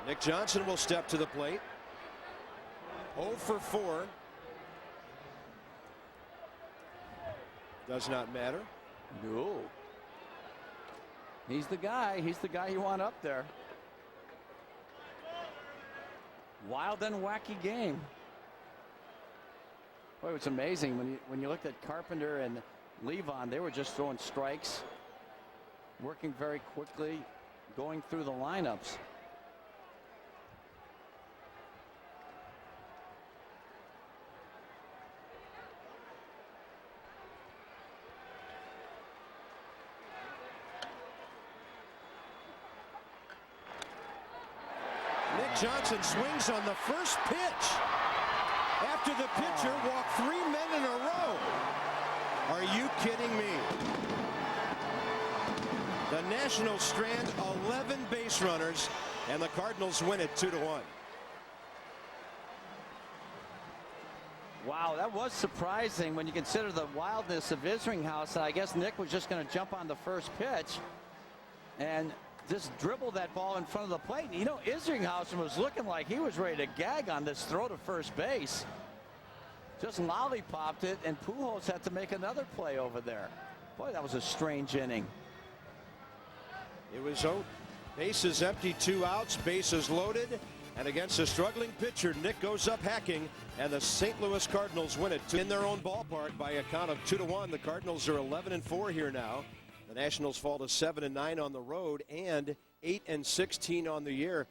Nick Johnson will step to the plate. 0 for 4. Does not matter. No. He's the guy. He's the guy you want up there. Wild and wacky game. Boy, it's amazing when you looked at Carpenter and Livan. They were just throwing strikes, working very quickly, going through the lineups. Johnson swings on the first pitch after the pitcher walked 3 men in a row. Are you kidding me? The Nationals strand 11 base runners, and the Cardinals win it 2-1. Wow, that was surprising when you consider the wildness of Isringhouse. I guess Nick was just going to jump on the first pitch and just dribble that ball in front of the plate. You know, Isringhausen was looking like he was ready to gag on this throw to first base. Just lollipopped it, and Pujols had to make another play over there. Boy, that was a strange inning. It was bases empty, 2 outs, bases loaded, and against a struggling pitcher, Nick goes up hacking, and the St. Louis Cardinals win it in their own ballpark by a count of 2-1. The Cardinals are 11-4 here now. The Nationals fall to 7-9 on the road and 8-16 on the year.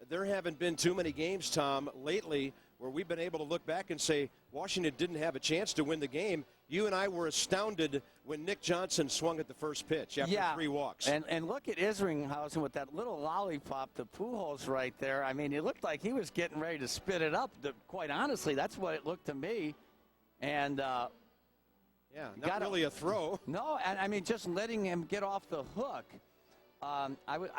There haven't been too many games, Tom, lately where we've been able to look back and say Washington didn't have a chance to win the game. You and I were astounded when Nick Johnson swung at the first pitch after 3 walks. And look at Isringhausen with that little lollipop to Pujols right there. I mean, it looked like he was getting ready to spit it up. Quite honestly, that's what it looked to me. And yeah, not really a throw. No, and I mean, just letting him get off the hook.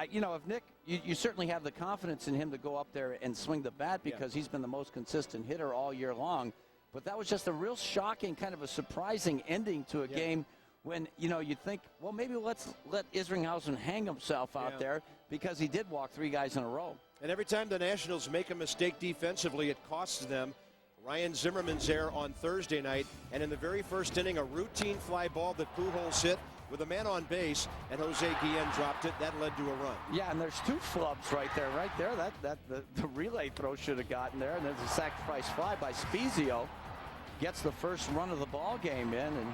You know, if Nick, you certainly have the confidence in him to go up there and swing the bat because he's been the most consistent hitter all year long. But that was just a real shocking, kind of a surprising ending to a game when, you know, you think, well, maybe let's let Isringhausen hang himself out there because he did walk 3 guys in a row. And every time the Nationals make a mistake defensively, it costs them. Ryan Zimmerman's error on Thursday night, and in the very first inning, a routine fly ball that Pujols hit with a man on base, and Jose Guillen dropped it. That led to a run. Yeah, and there's 2 flubs right there. The relay throw should have gotten there, and there's a sacrifice fly by Spezio. Gets the first run of the ball game in, and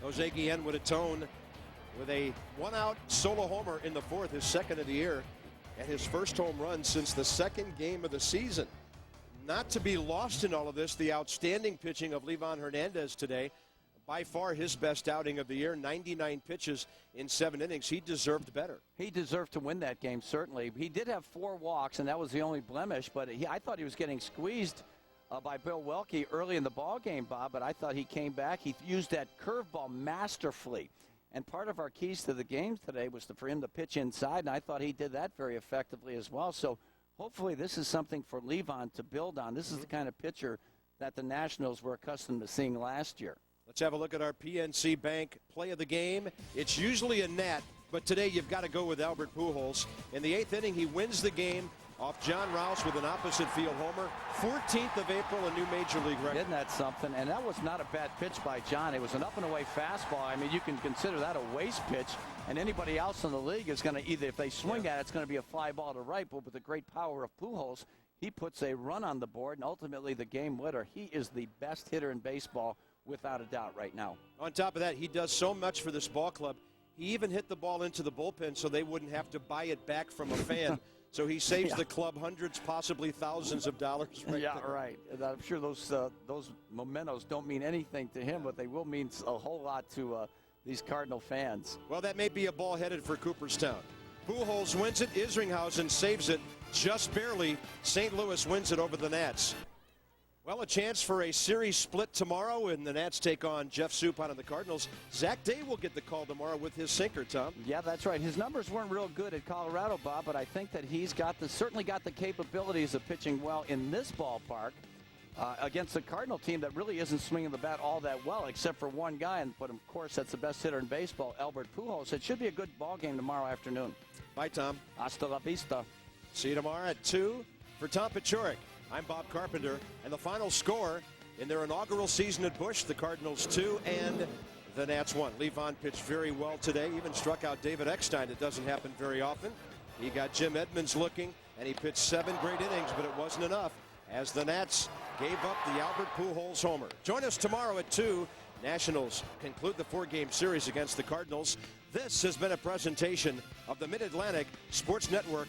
Jose Guillen would atone with a 1-out solo homer in the 4th, his 2nd of the year, and his first home run since the 2nd game of the season. Not to be lost in all of this, the outstanding pitching of Livan Hernandez today. By far his best outing of the year, 99 pitches in 7 innings. He deserved better. He deserved to win that game, certainly. He did have 4 walks, and that was the only blemish, but I thought he was getting squeezed by Bill Welke early in the ball game, Bob, but I thought he came back. He used that curveball masterfully. And part of our keys to the game today was for him to pitch inside, and I thought he did that very effectively as well. So hopefully this is something for Livan to build on. This is the kind of pitcher that the Nationals were accustomed to seeing last year. Let's have a look at our PNC Bank play of the game. It's usually a Nat, but today you've got to go with Albert Pujols. In the 8th inning, he wins the game off John Rouse with an opposite field homer. 14th of April, a new major league record. Isn't that something? And that was not a bad pitch by John. It was an up and away fastball. I mean, you can consider that a waste pitch. And anybody else in the league is going to either, if they swing at it, it's going to be a fly ball to right. But with the great power of Pujols, he puts a run on the board and ultimately the game winner. He is the best hitter in baseball without a doubt right now. On top of that, he does so much for this ball club. He even hit the ball into the bullpen so they wouldn't have to buy it back from a fan. So he saves the club hundreds, possibly thousands of dollars. Right there. Right. And I'm sure those mementos don't mean anything to him, but they will mean a whole lot to these Cardinal fans. Well, that may be a ball headed for Cooperstown. Pujols wins it. Isringhausen saves it just barely. St. Louis wins it over the Nats. Well, a chance for a series split tomorrow when the Nats take on Jeff Suppan and the Cardinals. Zach Day will get the call tomorrow with his sinker, Tom. Yeah, that's right. His numbers weren't real good at Colorado, Bob, but I think that he's certainly got the capabilities of pitching well in this ballpark against a Cardinal team that really isn't swinging the bat all that well, except for one guy. But, of course, that's the best hitter in baseball, Albert Pujols. It should be a good ball game tomorrow afternoon. Bye, Tom. Hasta la vista. See you tomorrow at 2. For Tom Paciorek, I'm Bob Carpenter, and the final score in their inaugural season at Busch, the Cardinals 2 and the Nats 1. Livan pitched very well today, even struck out David Eckstein. It doesn't happen very often. He got Jim Edmonds looking, and he pitched 7 great innings, but it wasn't enough as the Nats gave up the Albert Pujols homer. Join us tomorrow at 2. Nationals conclude the 4-game series against the Cardinals. This has been a presentation of the Mid-Atlantic Sports Network